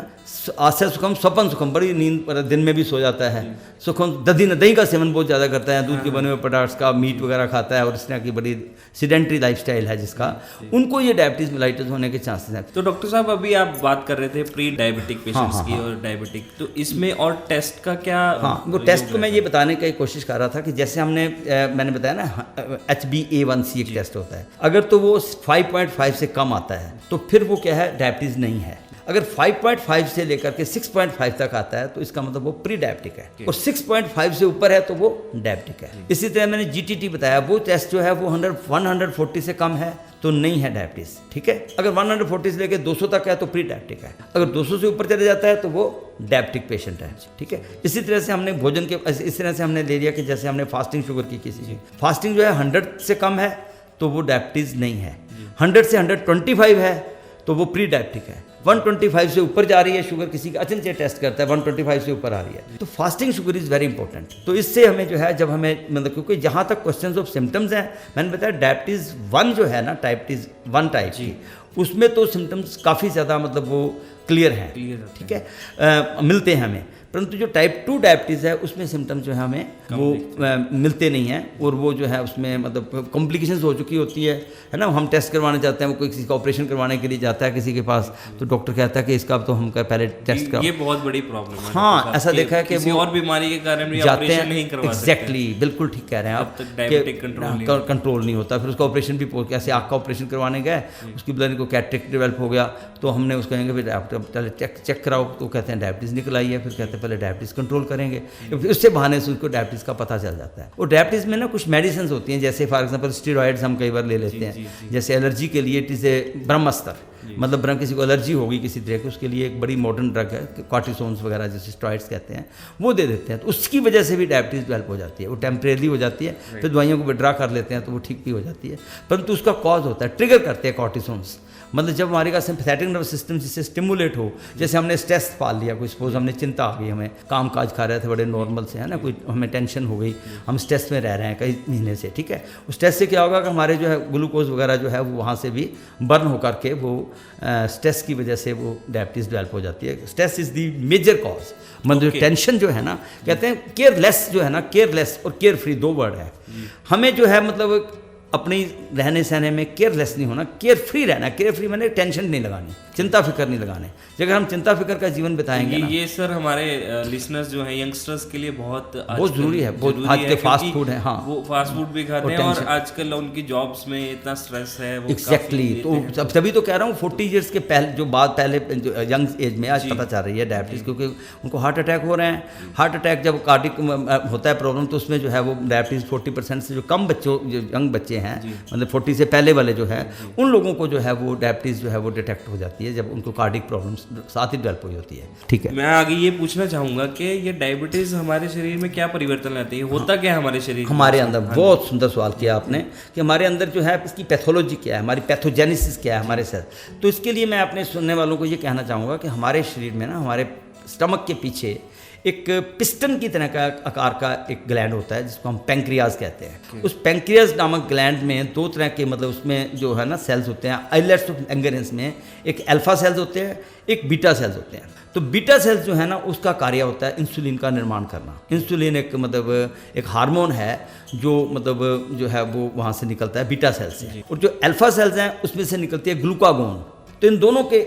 आस्य सुखम स्वपन सुखम, बड़ी नींद दिन में भी सो जाता है। सुखम दधिना, दही का सेवन बहुत ज़्यादा करता है, दूध के बने हुए पदार्थ का, मीट वगैरह खाता है, और इस तरह की बड़ी सीडेंट्री लाइफस्टाइल है जिसका, उनको ये डायबिटीज मेलाइटिस होने के चांसेस हैं। तो डॉक्टर साहब अभी आप बात कर रहे थे प्री डायबिटिक पेशेंट्स की और डायबिटिक, तो इसमें और टेस्ट का क्या? हाँ, वो टेस्ट को मैं ये बताने की कोशिश कर रहा था कि जैसे मैंने बताया ना HbA1c एक टेस्ट होता है, अगर तो वो 5.5 से कम आता है तो फिर वो क्या है, डायबिटीज़ नहीं है। अगर 5.5 से लेकर के 6.5 तक आता है तो इसका मतलब वो प्री डायबिटिक है, और 6.5 से ऊपर है तो वो डायबिटिक है। इसी तरह मैंने GTT बताया, वो टेस्ट जो है वो 140 से कम है तो नहीं है डायबिटीज़, ठीक है। अगर 140 से लेकर 200 तक है तो प्री डायबिटिक है, अगर 200 से ऊपर चले जाता है तो वो डायबिटिक पेशेंट है, ठीक है। इसी तरह से हमने भोजन के इस तरह से हमने ले लिया कि जैसे हमने फास्टिंग शुगर की, किसी की फास्टिंग जो है 100 से कम है तो वो डायबिटीज़ नहीं है, 100 से 125 है तो वो प्री डायबिटिक है, 125 से ऊपर जा रही है शुगर, किसी का अचल टेस्ट करता है 125 से ऊपर आ रही है, तो fasting sugar is very important. तो इससे हमें जो है, जब हमें मतलब, क्योंकि जहाँ तक क्वेश्चन ऑफ सिम्टम्स हैं, मैंने बताया डायबिटीज़ 1 जो है ना, डायबिटीज़ 1 टाइप की, उसमें तो सिम्टम्स काफ़ी ज़्यादा मतलब वो क्लियर हैं, ठीक है, मिलते हैं हमें। परंतु जो टाइप 2 डायबिटीज़ है उसमें सिम्टम्स जो है हमें वो मिलते नहीं हैं, और वो जो है उसमें मतलब कॉम्प्लिकेशंस हो चुकी होती है ना। हम टेस्ट करवाने जाते हैं, वो कोई किसी का ऑपरेशन करवाने के लिए जाता है किसी के पास, तो डॉक्टर कहता है कि इसका तो हम पहले टेस्ट कराओ। ये बहुत बड़ी प्रॉब्लम है। हाँ, ऐसा देखा है कि किसी वो और बीमारी के कारण भी जाते ऑपरेशन हैं, नहीं करवा सकते। एग्जैक्टली, बिल्कुल ठीक कह रहे हैं आप, डायबिटिक कंट्रोल नहीं होता, फिर उसका ऑपरेशन भी, कैसे आँख का ऑपरेशन करवाने गए, उसकी ब्लड को कैटरेक्ट डेवलप हो गया, तो हमने उसको कहेंगे फिर पहले चेक कराओ, तो कहते हैं डायबिटीज़ निकल आई है, फिर कहते हैं पहले डायबिटीज़ कंट्रोल करेंगे, उससे बहाने से उसको डायबिटीज़ का पता चल जाता है। और डायबिटीज़ में ना कुछ मेडिसिन होती हैं, जैसे फॉर एग्जांपल स्टेरॉइड्स हम कई बार ले लेते हैं, जैसे एलर्जी के लिए इट इज़ ए ब्रह्मास्त्र, मतलब किसी को एलर्जी होगी किसी तरह की, उसके लिए एक बड़ी मॉडर्न ड्रग है, कॉर्टिसोन्स वगैरह जैसे स्टेरॉइड्स कहते हैं, वो दे देते हैं, तो उसकी वजह से भी डायबिटीज़ डेवलप हो जाती है। वो टेम्परेरी हो जाती है, फिर दवाइयों को विड्रा कर लेते हैं तो वो ठीक भी हो जाती है, परंतु उसका कॉज होता है, ट्रिगर करते हैं कॉर्टिसोन्स, मतलब जब हमारे का सिंपैथेटिक नर्वस सिस्टम जिससे स्टिमुलेट हो, जैसे हमने स्ट्रेस पाल लिया, कोई सपोज हमने चिंता आ गई, हमें काम काज खा रहे थे बड़े नॉर्मल से, है ना, कोई हमें टेंशन हो गई, हम स्ट्रेस में रह रहे हैं कई महीने से, ठीक है, उस स्ट्रेस से क्या होगा कि हमारे जो है ग्लूकोज वगैरह जो है वो वहाँ से भी बर्न होकर के वो स्ट्रेस की वजह से वो डायबिटीज़ डेवलप हो जाती है। Stress is the major cause, मतलब टेंशन जो है ना, कहते हैं केयरलेस जो है ना, केयरलेस और केयर फ्री 2 वर्ड है, हमें जो है मतलब अपनी रहने सहने में केयरलेस नहीं होना, केयर फ्री रहना। केयर फ्री मैंने टेंशन नहीं लगानी, चिंता फिक्र नहीं लगाने। अगर हम चिंता फिक्र का जीवन बिताएंगे ना, ये सर हमारे लिसनर्स जो हैं, यंगस्टर्स के लिए बहुत ज़रूरी है, बहुत आज के फास्ट फूड है, हाँ, वो फास्ट फूड भी खाते हैं, और आजकल उनकी जॉब्स में इतना स्ट्रेस है, वो एग्जैक्टली, तो तभी तो कह रहा हूँ 40 ईयर्स के पहले जो बात, पहले जो यंग एज में आज पता चल रही है डायबिटीज़, क्योंकि उनको हार्ट अटैक हो रहे हैं। हार्ट अटैक जब कार्डिक होता है प्रॉब्लम, तो उसमें जो है वो डायबिटीज़ 40% से जो कम बच्चों, जो यंग बच्चे हैं, मतलब 40 से पहले वाले जो है, उन लोगों को जो है वो डायबिटीज़ जो है वो डिटेक्ट हो जाती है जब उनको कार्डिक प्रॉब्लम्स साथ ही डेवलप हुई होती है, ठीक है। मैं आगे ये पूछना चाहूँगा कि ये डायबिटीज़ हमारे शरीर में क्या परिवर्तन लाती है, होता क्या है हमारे शरीर, हमारे अंदर? बहुत सुंदर सवाल किया आपने कि हमारे अंदर जो है इसकी पैथोलॉजी क्या है, हमारी पैथोजेनेसिस क्या है हमारे साथ। तो इसके लिए मैं अपने सुनने वालों को ये कहना चाहूँगा कि हमारे शरीर में ना, हमारे स्टमक के पीछे एक पिस्टन की तरह का आकार का एक ग्लैंड होता है जिसको हम पैंक्रियाज कहते हैं। उस पैंक्रियाज नामक ग्लैंड में 2 तरह के, मतलब उसमें जो है ना सेल्स होते हैं, आइलेट्स ऑफ लैंगरेंस में एक अल्फा सेल्स होते हैं, एक बीटा सेल्स होते हैं। तो बीटा सेल्स जो है ना, उसका कार्य होता है इंसुलिन का निर्माण करना। इंसुलिन एक मतलब एक हार्मोन है जो मतलब जो है वो वहाँ से निकलता है बीटा सेल्स से, और जो अल्फा सेल्स हैं उसमें से निकलती है ग्लूकागोन। तो इन दोनों के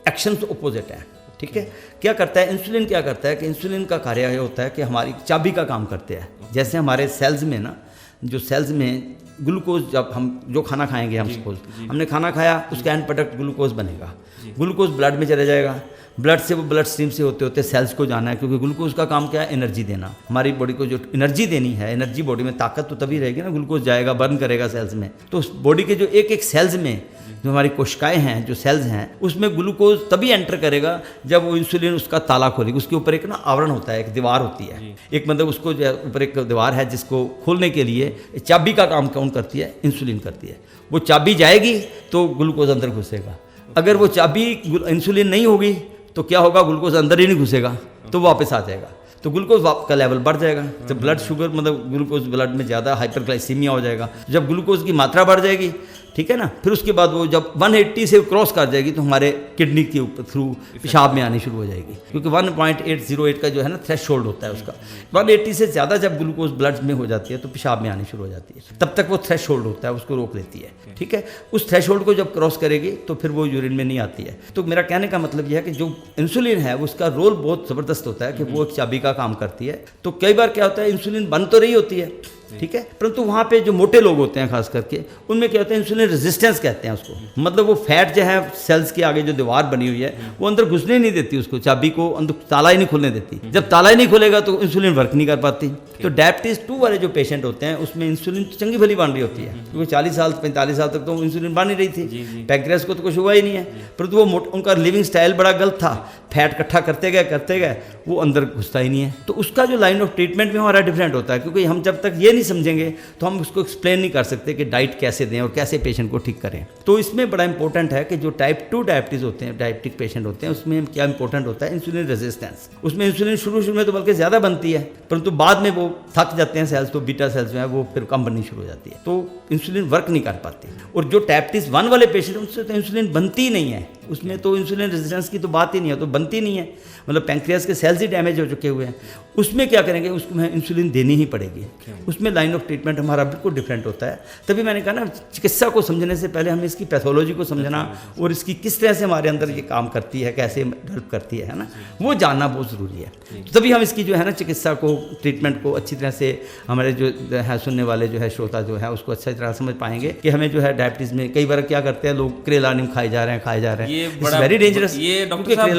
एक्शंस अपोजिट हैं, ठीक है। क्या करता है इंसुलिन? क्या करता है कि इंसुलिन का कार्य ये होता है कि हमारी चाबी का काम करते हैं। जैसे हमारे सेल्स में ना, जो सेल्स में ग्लूकोज, जब हम जो खाना खाएंगे, हम सपोज हमने खाना खाया, उसका एंड प्रोडक्ट ग्लूकोज बनेगा, ग्लूकोज ब्लड में चला जाएगा, ब्लड से वो ब्लड स्ट्रीम से होते होते सेल्स को जाना है, क्योंकि ग्लूकोज का काम क्या है, एनर्जी देना। हमारी बॉडी को जो एनर्जी देनी है, एनर्जी बॉडी में ताकत तो तभी रहेगी ना, ग्लूकोज जाएगा बर्न करेगा सेल्स में। तो उस बॉडी के जो एक एक सेल्स में जो हमारी कोशिकाएं हैं, जो सेल्स हैं, उसमें ग्लूकोज तभी एंटर करेगा जब वो इंसुलिन उसका ताला खोलेगी। उसके ऊपर एक ना आवरण होता है, एक दीवार होती है, एक मतलब उसको ऊपर एक दीवार है जिसको खोलने के लिए चाबी का काम कौन करती है, इंसुलिन करती है। वो चाबी जाएगी तो ग्लूकोज अंदर घुसेगा। अगर वो चाबी इंसुलिन नहीं होगी तो क्या होगा, ग्लूकोज अंदर ही नहीं घुसेगा, तो वापस आ जाएगा, तो ग्लूकोज का लेवल बढ़ जाएगा। जब ब्लड शुगर मतलब ग्लूकोज ब्लड में ज़्यादा हाइपरग्लाइसीमिया हो जाएगा। जब ग्लूकोज की मात्रा बढ़ जाएगी, ठीक है ना, फिर उसके बाद वो जब 180 से क्रॉस कर जाएगी तो हमारे किडनी के ऊपर थ्रू पेशाब में आनी शुरू हो जाएगी, क्योंकि 1.808 का जो है ना थ्रेशोल्ड होता है उसका। 180 से ज़्यादा जब ग्लूकोज ब्लड में हो जाती है तो पेशाब में आनी शुरू हो जाती है, तब तक वो थ्रेशोल्ड होता है, उसको रोक लेती है, ठीक है। उस थ्रेशोल्ड को जब क्रॉस करेगी तो फिर वो यूरिन में नहीं आती है। तो मेरा कहने का मतलब यह है कि जो इंसुलिन है उसका रोल बहुत ज़बरदस्त होता है कि वो एक चाबी का काम करती है। तो कई बार क्या होता है, इंसुलिन बन तो रही होती है, ठीक है, परंतु वहाँ पे जो मोटे लोग होते हैं खास करके, उनमें क्या होता है, इंसुलिन रेजिस्टेंस कहते हैं उसको। मतलब वो फैट जो है सेल्स के आगे जो दीवार बनी हुई है वो अंदर घुसने नहीं देती, उसको चाबी को अंदर ताला ही नहीं खुलने देती। जब ताला ही नहीं खुलेगा तो इंसुलिन वर्क नहीं कर पाती। तो डायबिटीज 2 वाले जो पेशेंट होते हैं उसमें इंसुलिन तो चंगी भली बन रही होती है, क्योंकि 40 साल 45 साल तक तो इंसुलिन बन ही रही थी, पैंक्रियास को तो कुछ हुआ ही नहीं है, परंतु वो उनका लिविंग स्टाइल बड़ा गलत था, फैट इकट्ठा करते गए वो अंदर घुसता ही नहीं है। तो उसका जो लाइन ऑफ ट्रीटमेंट में हमारा डिफरेंट होता है, क्योंकि हम जब तक ये नहीं समझेंगे तो हम उसको एक्सप्लेन नहीं कर सकते कि डाइट कैसे दें और कैसे पेशेंट को ठीक करें। तो इसमें बड़ा इंपॉर्टेंट है कि जो टाइप 2 डायबिटीज़ होते हैं, डायबिटिक पेशेंट होते हैं, उसमें क्या इंपॉर्टेंट होता है, इंसुलिन रेजिस्टेंस। उसमें इंसुलिन शुरू में तो बल्कि ज़्यादा बनती है, परंतु बाद में वो थक जाते हैं सेल्स, तो बीटा सेल्स जो है वो फिर कम बननी शुरू हो जाती है, तो इंसुलिन वर्क नहीं कर पाती। और जो डायबिटीज़ 1 वाले पेशेंट उनसे तो इंसुलिन बनती ही नहीं है, उसमें तो इंसुलिन रेजिस्टेंस की तो बात ही नहीं है, तो बनती नहीं है, मतलब पैंक्रियास के सेल्स ही डैमेज हो चुके हुए हैं। उसमें क्या करेंगे, उसको इंसुलिन देनी ही पड़ेगी। उसमें लाइन ऑफ ट्रीटमेंट हमारा बिल्कुल डिफरेंट होता है। तभी मैंने कहा ना, चिकित्सा को समझने से पहले हमें इसकी पैथोलॉजी को समझना और इसकी किस तरह से हमारे अंदर ये काम करती है, कैसे हेल्प करती है ना, वो जानना बहुत ज़रूरी है। तो तभी हम इसकी जो है ना चिकित्सा को, ट्रीटमेंट को अच्छी तरह से हमारे जो है सुनने वाले जो है श्रोता जो है उसको अच्छी तरह समझ पाएंगे कि हमें जो है डायबिटीज़ में कई बार क्या करते हैं लोग, करेला नीम खाए जा रहे हैं, ये वेरी डेंजरस। ये डॉक्टर साहब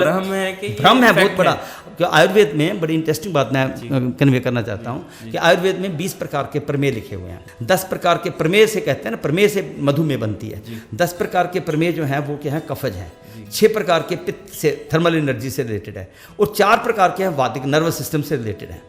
भ्रम है बहुत बड़ा। आयुर्वेद में बड़ी इंटरेस्टिंग बात मैं कन्वे करना चाहता हूँ कि आयुर्वेद में 20 प्रकार के प्रमेय लिखे हुए हैं। 10 प्रकार के प्रमेय से कहते हैं ना, प्रमेय से मधुमेह बनती है। 10 प्रकार के प्रमेय जो हैं वो क्या है, कफज है। 6 प्रकार के पित्त से, थर्मल एनर्जी से रिलेटेड है, और 4 प्रकार के हैं वातिक, नर्वस सिस्टम से रिलेटेड है।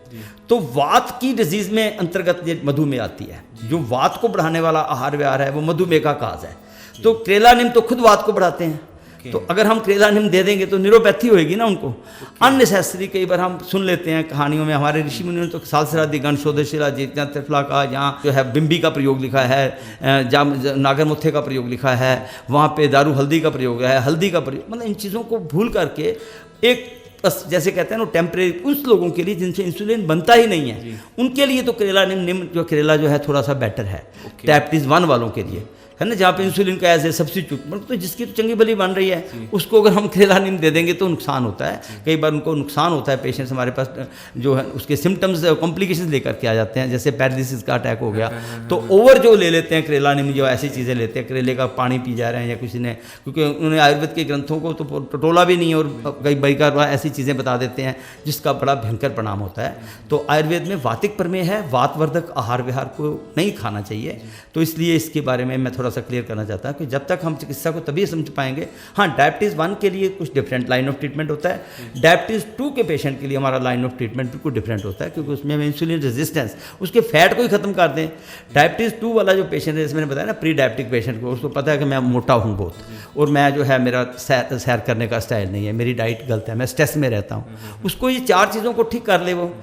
तो वात की डिजीज में अंतर्गत ये मधुमेह आती है। जो वात को बढ़ाने वाला आहार विहार है वो मधुमेह का काज है। तो करेला नीम तो खुद वात को बढ़ाते हैं, तो अगर हम करेला नीम दे देंगे तो न्यूरोपैथी होएगी ना उनको। अननेसेसरी कई बार हम सुन लेते हैं कहानियों में, हमारे ऋषि मुनियों ने तो सालसरादि गण शोधशिला जितना त्रिफला का, यहाँ जो है बिम्बी का प्रयोग लिखा है, जहाँ नागरमुत्थे का प्रयोग लिखा है, वहाँ पे दारू हल्दी का प्रयोग है, हल्दी का प्रयोग, मतलब इन चीज़ों को भूल करके एक बस जैसे कहते हैं ना टेम्परेरी, उस लोगों के लिए जिनसे इंसुलिन बनता ही नहीं है उनके लिए तो करेला नीम जो करेला जो है थोड़ा सा बेटर है। डायबिटीज़ 1 वालों के लिए है ना, जहाँ पे इंसुलिन का एज ए सब्स्टिट्यूट, मतलब तो जिसकी तो चंगी भली बन रही है उसको अगर हम करेला नीम दे देंगे तो नुकसान होता है। कई बार उनको नुकसान होता है, पेशेंट्स हमारे पास जो है उसके सिम्टम्स कॉम्प्लिकेशंस लेकर के आ जाते हैं, जैसे पैरालिसिस का अटैक हो गया, तो ओवर जो ले लेते हैं करेला नीम, जो ऐसी चीज़ें लेते हैं, करेले का पानी पी जा रहे हैं या किसी ने, क्योंकि उन्होंने आयुर्वेद के ग्रंथों को तो टटोला भी नहीं और कई बार ऐसी चीज़ें बता देते हैं जिसका बड़ा भयंकर परिणाम होता है। तो आयुर्वेद में वातिक प्रमेय है, वातवर्धक आहार विहार को नहीं खाना चाहिए। तो इसलिए इसके बारे में मैं थोड़ा सा क्लियर करना चाहता हूँ कि जब तक हम चिकित्सा को तभी समझ पाएंगे। हाँ, डायबिटीज़ 1 के लिए कुछ डिफरेंट लाइन ऑफ ट्रीटमेंट होता है, डायबिटीज़ 2 के पेशेंट के लिए हमारा लाइन ऑफ ट्रीटमेंट बिल्कुल डिफरेंट होता है, क्योंकि उसमें हम इंसुलिन रेजिस्टेंस, उसके फैट को ही खत्म कर दें। डायबिटीज़ 2 वाला जो पेशेंट है, जैसे मैंने बताया ना, प्री डायबिटिक पेशेंट को, उसको पता है कि मैं मोटा हूँ बहुत, और मैं जो है मेरा सैर करने का स्टाइल नहीं है, मेरी डाइट गलत है, मैं स्ट्रेस में रहता हूँ, उसको ये 4 चीज़ों को ठीक कर ले, वो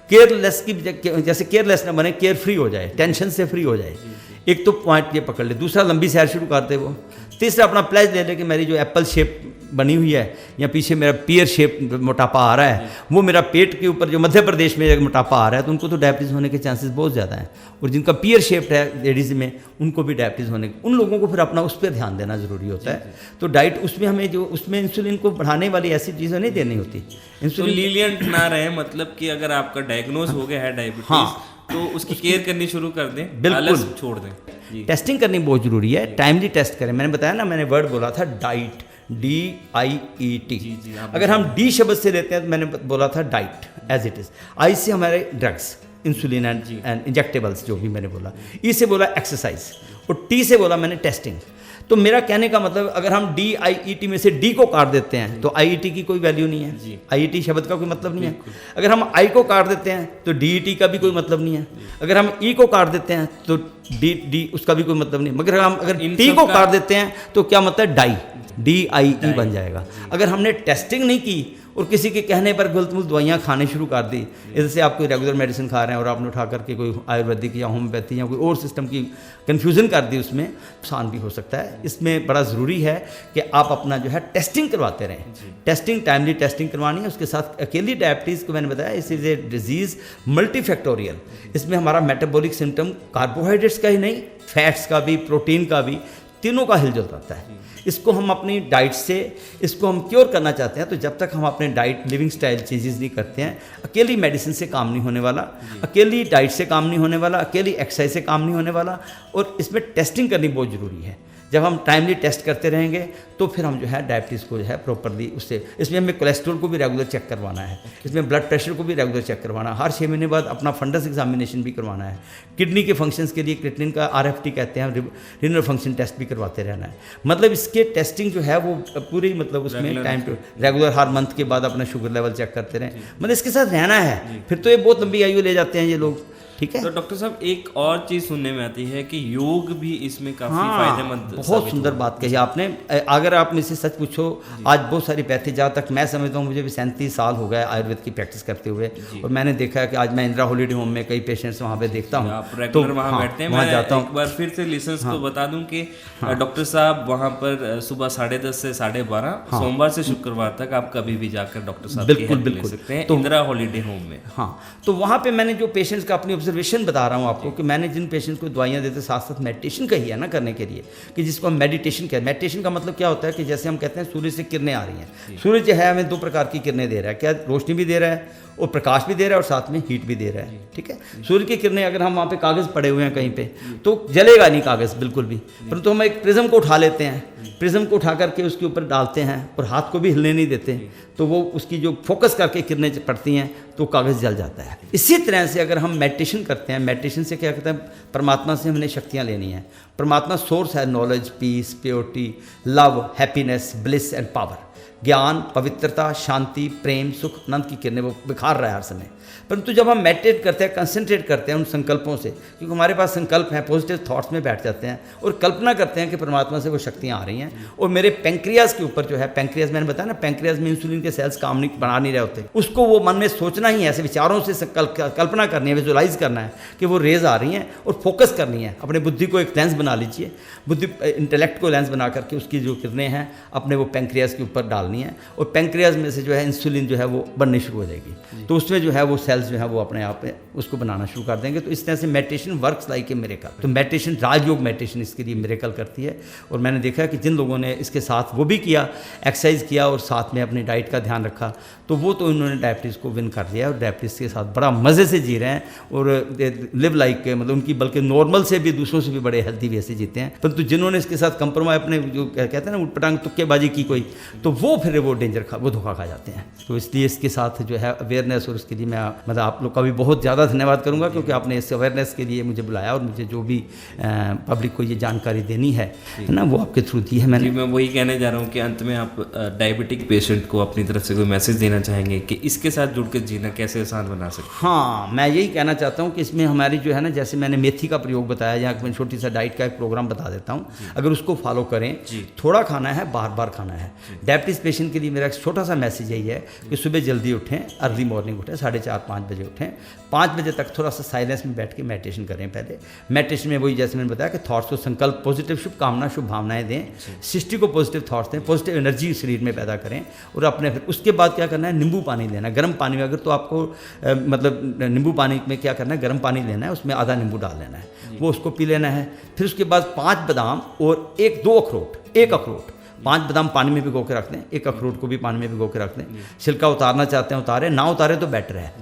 केयरलेस की जैसे केयरलेस ना बने, केयर फ्री हो जाए, टेंशन से फ्री हो जाए। एक तो पॉइंट ये पकड़ ले, दूसरा लंबी सैर शुरू कर दे वो, तीसरा अपना प्लेज ले ले कि मेरी जो एप्पल शेप बनी हुई है या पीछे मेरा पियर शेप मोटापा आ रहा है, वो मेरा पेट के ऊपर जो मध्य प्रदेश में मोटापा आ रहा है, तो उनको तो डायबिटीज़ होने के चांसेस बहुत ज़्यादा हैं। और जिनका पियर शेप है लेडीज़ में, उनको भी डायबिटीज़ होने, उन लोगों को फिर अपना उस पर ध्यान देना ज़रूरी होता है। तो डाइट उसमें हमें जो उसमें इंसुलिन को बढ़ाने वाली ऐसी चीज़ें नहीं देनी होती। इंसुलिन लीलियंट ना रहे, मतलब कि अगर आपका डायग्नोज हो गया है डायबिटीज़, हाँ, तो उसकी केयर करनी शुरू कर दें, बिल्कुल छोड़ दें। टेस्टिंग करनी बहुत ज़रूरी है, टाइमली टेस्ट करें। मैंने बताया ना, मैंने वर्ड बोला था डाइट, DIET। जी, आप अगर हम डी शब्द से लेते हैं तो मैंने बोला था डाइट एज इट इज़, आई से हमारे ड्रग्स, इंसुलिन एंड इंजेक्टेबल्स जो भी मैंने बोला, ई से बोला एक्सरसाइज, और टी से बोला मैंने टेस्टिंग। तो मेरा कहने का मतलब अगर हम DIET में से डी को काट देते हैं तो IET की कोई वैल्यू नहीं है, IET शब्द का कोई मतलब नहीं है। अगर हम आई को काट देते हैं तो DET का भी कोई मतलब नहीं है। अगर हम ई को काट देते हैं तो डी उसका भी कोई मतलब नहीं। मगर हम अगर टी को काट देते हैं तो क्या मतलब डाई, DIE बन जाएगा। अगर हमने टेस्टिंग नहीं की और किसी के कहने पर गलत दवाइयाँ खाने शुरू कर दी, जैसे आप कोई रेगुलर मेडिसिन खा रहे हैं और आपने उठा करके कोई आयुर्वेदिक या होम्योपैथी या कोई और सिस्टम की कन्फ्यूज़न कर दी, उसमें नुकसान भी हो सकता है। इसमें बड़ा ज़रूरी है कि आप अपना जो है टेस्टिंग करवाते रहें। टेस्टिंग टाइमली टेस्टिंग करवानी है। उसके साथ अकेली डायबिटीज़ को मैंने बताया इस इज़ ए डिजीज़ मल्टीफैक्टोरियल। इसमें हमारा मेटाबॉलिक सिम्टम कार्बोहाइड्रेट्स का ही नहीं, फैट्स का भी, प्रोटीन का भी, तीनों का हिलजुल रहता है। इसको हम अपनी डाइट से इसको हम क्योर करना चाहते हैं। तो जब तक हम अपने डाइट लिविंग स्टाइल चेंजेस नहीं करते हैं, अकेली मेडिसिन से काम नहीं होने वाला, अकेली डाइट से काम नहीं होने वाला, अकेली एक्सरसाइज से काम नहीं होने वाला। और इसमें टेस्टिंग करनी बहुत ज़रूरी है। जब हम टाइमली टेस्ट करते रहेंगे तो फिर हम जो है डायबिटीज़ को जो है प्रॉपरली उससे, इसमें हमें कोलेस्ट्रॉल को भी रेगुलर चेक करवाना है, इसमें ब्लड प्रेशर को भी रेगुलर चेक करवाना है, हर 6 महीने बाद अपना फंडस एग्जामिनेशन भी करवाना है, किडनी के फंक्शंस के लिए क्रिएटिनिन का RFT कहते हैं, रीनल फंक्शन टेस्ट भी करवाते रहना है। मतलब इसके टेस्टिंग जो है वो पूरी मतलब उसमें टाइम टू रेगुलर हर मंथ के बाद अपना शुगर लेवल चेक करते रहें। मतलब इसके साथ रहना है, फिर तो ये बहुत लंबी आयु ले जाते हैं ये लोग। ठीक है। तो डॉक्टर साहब एक और चीज सुनने में आती है कि योग भी इसमें काफी फायदेमंद। बहुत सुंदर बात कही आपने। अगर आप मुझसे सच पूछो, आज बहुत सारी पैथी, जहाँ तक मैं समझता हूँ, मुझे भी 37 साल हो गए आयुर्वेद की प्रैक्टिस करते हुए, और मैंने देखा है कि आज मैं इंदिरा हॉलीडे होम में कई पेशेंट्स वहाँ पे देखता हूँ, आप रेगुलर वहाँ बैठते हैं। मैं जाता हूँ। एक बार फिर से लिसनर्स को बता दूं कि डॉक्टर साहब वहाँ पर सुबह 10:30 से 12:30 सोमवार से शुक्रवार तक आप कभी भी जाकर डॉक्टर साहब की हेल्प ले सकते हैं इंदिरा हॉलीडे होम में। हाँ, तो वहाँ पे मैंने जो पेशेंट्स का अपनी ऑब्जर्वेशन बता रहा हूँ आपको कि मैंने जिन पेशेंट्स को दवाइयाँ देते साथ साथ मेडिटेशन कही है ना करने के लिए, कि जिसको हम मेडिटेशन कहते हैं। मेडिटेशन का मतलब क्या होता है कि जैसे हम कहते हैं सूर्य से किरणें आ रही हैं, सूर्य जो है हमें 2 प्रकार की किरणें दे रहा है, क्या रोशनी भी दे रहा है और प्रकाश भी दे रहा है और साथ में हीट भी दे रहा है। ठीक है। सूर्य की किरणें, अगर हम वहाँ पे कागज़ पड़े हुए हैं कहीं पे तो जलेगा नहीं कागज़ बिल्कुल भी, परंतु हम एक प्रिज्म को उठा लेते हैं, प्रिज्म को उठा करके उसके ऊपर डालते हैं और हाथ को भी हिलने नहीं देते, तो वो उसकी जो फोकस करके किरणें पड़ती हैं तो कागज़ जल जाता है। इसी तरह से अगर हम मेडिटेशन करते हैं, मेडिटेशन से क्या कहते हैं, परमात्मा से हमने शक्तियाँ लेनी हैं। परमात्मा सोर्स है knowledge, peace, purity, love, happiness, bliss and power. ज्ञान, पवित्रता, शांति, प्रेम, सुख, आनंद की किरणें वो बिखार रहा है हर समय। परंतु जब हम मेडिटेट करते हैं, कंसंट्रेट करते हैं उन संकल्पों से, क्योंकि हमारे पास संकल्प हैं, पॉजिटिव थॉट्स में बैठ जाते हैं और कल्पना करते हैं कि परमात्मा से वो शक्तियाँ आ रही हैं, और मेरे पैंक्रियाज के ऊपर जो है, पैंक्रियाज मैंने बताया ना, पैंक्रियाज में इंसुलिन के सेल्स काम नहीं बना नहीं रहे होते, उसको वो मन में सोचना ही है, ऐसे विचारों से कल्पना करनी है, विजुलाइज करना है कि वो रेज आ रही हैं और फोकस करनी है। अपने बुद्धि को एक लेंस बना लीजिए, बुद्धि इंटेलेक्ट को लेंस बना करके उसकी जो किरणें हैं अपने वो पैंक्रियाज के ऊपर डालनी है, और पैंक्रियाज में से जो है इंसुलिन जो है वो बननी शुरू हो जाएगी, तो उसमें जो है वो सेल्स जो है वो अपने आप में उसको बनाना शुरू कर देंगे। तो इस तरह से meditation works like a miracle. तो मेडिटेशन, राजयोग मेडिटेशन इसके लिए मिरेकल करती है। और मैंने देखा कि जिन लोगों ने इसके साथ वो भी किया, एक्सरसाइज किया और साथ में अपनी डाइट का ध्यान रखा, तो वो तो इन्होंने डायबिटीज़ को विन कर लिया और डायबिटीज़ के साथ बड़ा मज़े से जी रहे हैं और लिव लाइक मतलब उनकी बल्कि नॉर्मल से भी, दूसरों से भी बड़े हेल्थी वे से जीते हैं। परंतु जिन्होंने इसके साथ कंप्रोमाइज, अपने जो कहते हैं ना उठपटांग तुक्केबाजी की कोई, तो वो फिर वो डेंजर वो धोखा खा जाते हैं। तो इसलिए इसके साथ जो है अवेयरनेस, और उसके लिए मैं मतलब आप लोग का भी बहुत ज़्यादा धन्यवाद करूंगा, क्योंकि आपने इस अवेयरनेस के लिए मुझे बुलाया और मुझे जो भी पब्लिक को ये जानकारी देनी है ना, वो आपके थ्रू दी है मैंने। मैं वही कहने जा रहा हूँ कि अंत में आप डायबिटिक पेशेंट को अपनी तरफ से कोई मैसेज देना चाहेंगे कि इसके साथ जुड़ कर जीना कैसे आसान बना सकते? हाँ, मैं यही कहना चाहता हूँ कि इसमें हमारी जो है ना, जैसे मैंने मेथी का प्रयोग बताया, या मैं छोटी सा डाइट का एक प्रोग्राम बता देता हूँ, अगर उसको फॉलो करें, थोड़ा खाना है, बार बार खाना है। डायबिटीज़ पेशेंट के लिए मेरा एक छोटा सा मैसेज यही है कि सुबह जल्दी उठें, अर्ली मॉर्निंग उठें, 4:30-5 बजे उठें, 5 बजे तक थोड़ा सा साइलेंस में बैठ के मेडिटेशन करें। पहले मेडिटेशन में वही जैसे मैंने बताया कि थॉट्स को संकल्प, पॉजिटिव शुभकामना, शुभ भावनाएं दें, सृष्टि को पॉजिटिव थॉट्स दें, पॉजिटिव एनर्जी शरीर में पैदा करें, और अपने फिर उसके बाद क्या करना है, नींबू पानी लेना है। गर्म पानी में अगर तो आपको मतलब नींबू पानी में क्या करना है, गर्म पानी लेना है, उसमें आधा नींबू डाल लेना है, वो उसको पी लेना है। फिर उसके बाद 5 बादाम और 1-2 अखरोट, 1 अखरोट, 5 बादाम पानी में भिगो के रख दें, 1 अखरोट को भी पानी में भिगो के रख दें। छिलका उतारना चाहते हैं उतारें, ना उतारें तो बेटर है।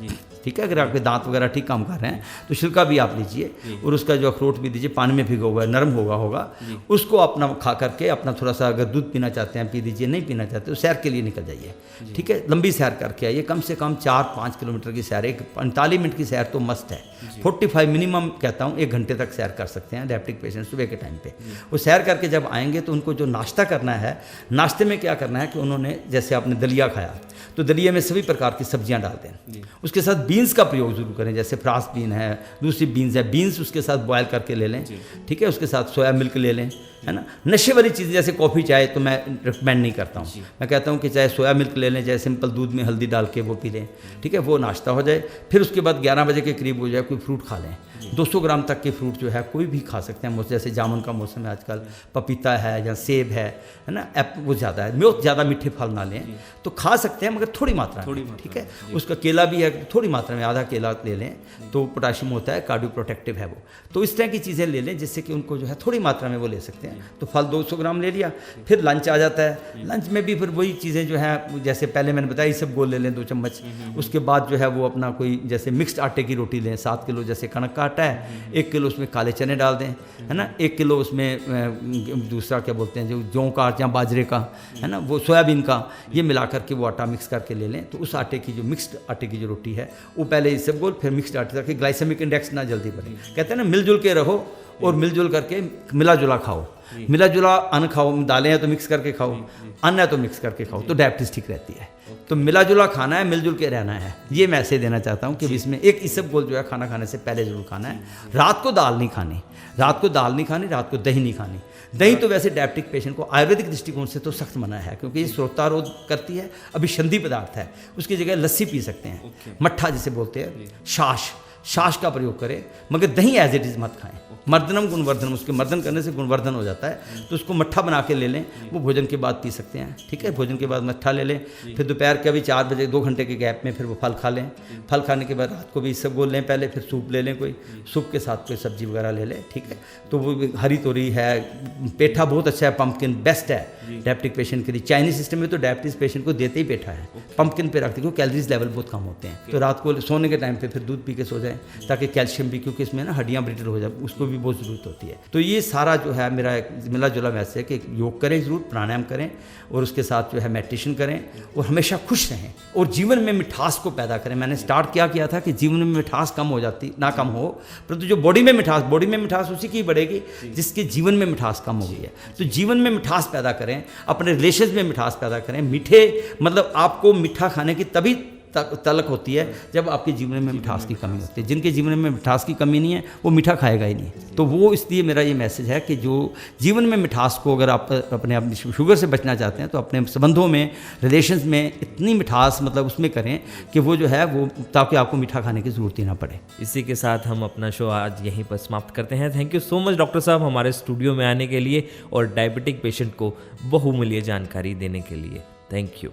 ठीक है। अगर आपके दांत वगैरह ठीक काम कर रहे हैं तो छिलका भी आप लीजिए और उसका जो अखरोट भी दीजिए, पानी में भिगो हुआ है, नरम होगा उसको अपना खा करके अपना थोड़ा सा अगर दूध पीना चाहते हैं पी दीजिए, नहीं पीना चाहते तो सैर के लिए निकल जाइए, ठीक है। लंबी सैर करके आइए, कम से कम 4-5 किलोमीटर की सैर, एक 45 मिनट की सैर तो मस्ट है। 45 मिनिमम कहता हूँ 1 घंटे तक सैर कर सकते हैं डायबिटिक पेशेंट सुबह के टाइम पे। वो सैर करके जब आएंगे तो उनको जो नाश्ता करना है, नाश्ते में क्या करना है कि उन्होंने जैसे आपने दलिया खाया तो दलिया में सभी प्रकार की सब्जियां डाल दें, उसके साथ बीन्स का प्रयोग जरूर करें, जैसे फ्रांस बीन है, दूसरी बीन्स है, बीन्स उसके साथ बॉयल करके ले लें, ठीक है। उसके साथ सोया मिल्क ले लें, है ना। नशे वाली चीज़ें जैसे कॉफ़ी चाय तो मैं रिकमेंड नहीं करता हूँ, मैं कहता हूँ कि चाहे सोया मिल्क ले लें, चाहे सिंपल दूध में हल्दी डाल के वो पी लें, ठीक है। वो नाश्ता हो जाए, फिर उसके बाद 11 बजे के करीब हो जाए कोई फ्रूट खा लें, 200 ग्राम तक के फ्रूट जो है कोई भी खा सकते हैं, जैसे जामुन का मौसम है आजकल, पपीता है या सेब है ना, एप्पल वो ज़्यादा है, बहुत ज़्यादा मीठे फल ना लें तो खा सकते हैं, मगर थोड़ी मात्रा में, ठीक है। उसका केला भी है, थोड़ी मात्रा में आधा केला ले लें तो पोटाशियम होता है, कार्डियो प्रोटेक्टिव है वो, तो इस तरह की चीज़ें ले लें जिससे कि उनको जो है थोड़ी मात्रा में वो ले सकते हैं। तो फल 200 ग्राम ले लिया, फिर लंच आ जाता है, लंच में भी फिर वही चीज़ें जो है जैसे पहले मैंने बताया, सब गोल ले लें 2 चम्मच, उसके बाद जो है वो अपना कोई जैसे मिक्स्ड आटे की रोटी लें, 7 किलो जैसे कणक का आटा है, 1 किलो उसमें काले चने डाल दें, है ना, 1 किलो उसमें दूसरा क्या बोलते हैं जो जौ का या बाजरे का, है ना, वो सोयाबीन का, ये मिला करके वो आटा मिक्स करके ले लें। तो उस आटे की जो मिक्स्ड आटे की जो रोटी है वो पहले इससे गोल, फिर मिक्स्ड आटे ताकि ग्लाइसेमिक इंडेक्स ना जल्दी बढ़े। कहते हैं ना मिलजुल के रहो और मिलजुल करके मिला जुला खाओ, मिला जुला अन्न खाओ, दालें हैं तो मिक्स करके खाओ, अन्न है तो मिक्स करके खाओ, तो डायबिटीज़ ठीक रहती है। तो मिला जुला खाना है, मिलजुल के रहना है, ये मैसेज देना चाहता हूँ कि इसमें एक इसबगोल जो है खाना खाने से पहले जरूर खाना है। रात को दाल नहीं खानी, रात को दाल नहीं खानी, रात को दही नहीं खानी। दही तो वैसे डायबिटिक पेशेंट को आयुर्वेदिक दृष्टिकोण से तो सख्त मना है, क्योंकि ये श्रोतारोध करती है, अभिसंधि पदार्थ है, उसकी जगह लस्सी पी सकते हैं, मट्ठा जिसे बोलते हैं, छाछ का प्रयोग करें, मगर दही एज इट इज़ मत खाएं। मर्दनम गुणवर्धनम, उसके मर्दन करने से गुणवर्धन हो जाता है, तो उसको मट्ठा बना के ले लें, वो भोजन के बाद पी सकते हैं, ठीक है। भोजन के बाद मट्ठा ले लें, फिर दोपहर के अभी 4 बजे 2 घंटे के गैप में फिर वो फल खा लें, फल खाने के बाद रात को भी इसबगोल लें पहले, फिर सूप ले लें, कोई सूप के साथ कोई सब्जी वगैरह ले लें, ठीक है। तो वो हरी तोरी है, पेठा बहुत अच्छा है, पम्पकिन बेस्ट है डायबिटिक पेशेंट के लिए। चाइनीज सिस्टम में तो डायबिटीज पेशेंट को देते ही पेठा है, पम्पकिन पे रखते, क्योंकि कैलोरीज लेवल बहुत कम होते हैं। तो रात को सोने के टाइम पे फिर दूध पी के सो जाएं, ताकि कैल्शियम भी, क्योंकि इसमें ना हड्डियाँ ब्रिटल हो जाए, उसको भी बहुत ज़रूरत होती है। तो ये सारा जो है मेरा एक मिला जुला मैसेज है कि योग करें ज़रूर, प्राणायाम करें और उसके साथ जो है मेडिटेशन करें और हमेशा खुश रहें और जीवन में मिठास को पैदा करें। मैंने स्टार्ट क्या किया था कि जीवन में मिठास कम हो जाती ना कम हो, परंतु जो बॉडी में मिठास उसी की बढ़ेगी जिसके जीवन में मिठास कम हो गई है। तो जीवन में मिठास पैदा करें, अपने रिलेशंस में मिठास पैदा करें। मीठे मतलब आपको मीठा खाने की तभी तलक होती है जब आपके जीवन में मिठास की कमी होती है। जिनके जीवन में मिठास की कमी नहीं है वो मीठा खाएगा ही नहीं। तो वो इसलिए मेरा ये मैसेज है कि जो जीवन में मिठास को, अगर आप अपने शुगर से बचना चाहते हैं तो अपने संबंधों में, रिलेशंस में इतनी मिठास मतलब उसमें करें कि वो जो है वो, ताकि आपको मीठा खाने की ज़रूरत ही ना पड़े। इसी के साथ हम अपना शो आज यहीं पर समाप्त करते हैं। Thank you so much doctor साहब हमारे स्टूडियो में आने के लिए और डायबिटिक पेशेंट को बहुमूल्य जानकारी देने के लिए। Thank you.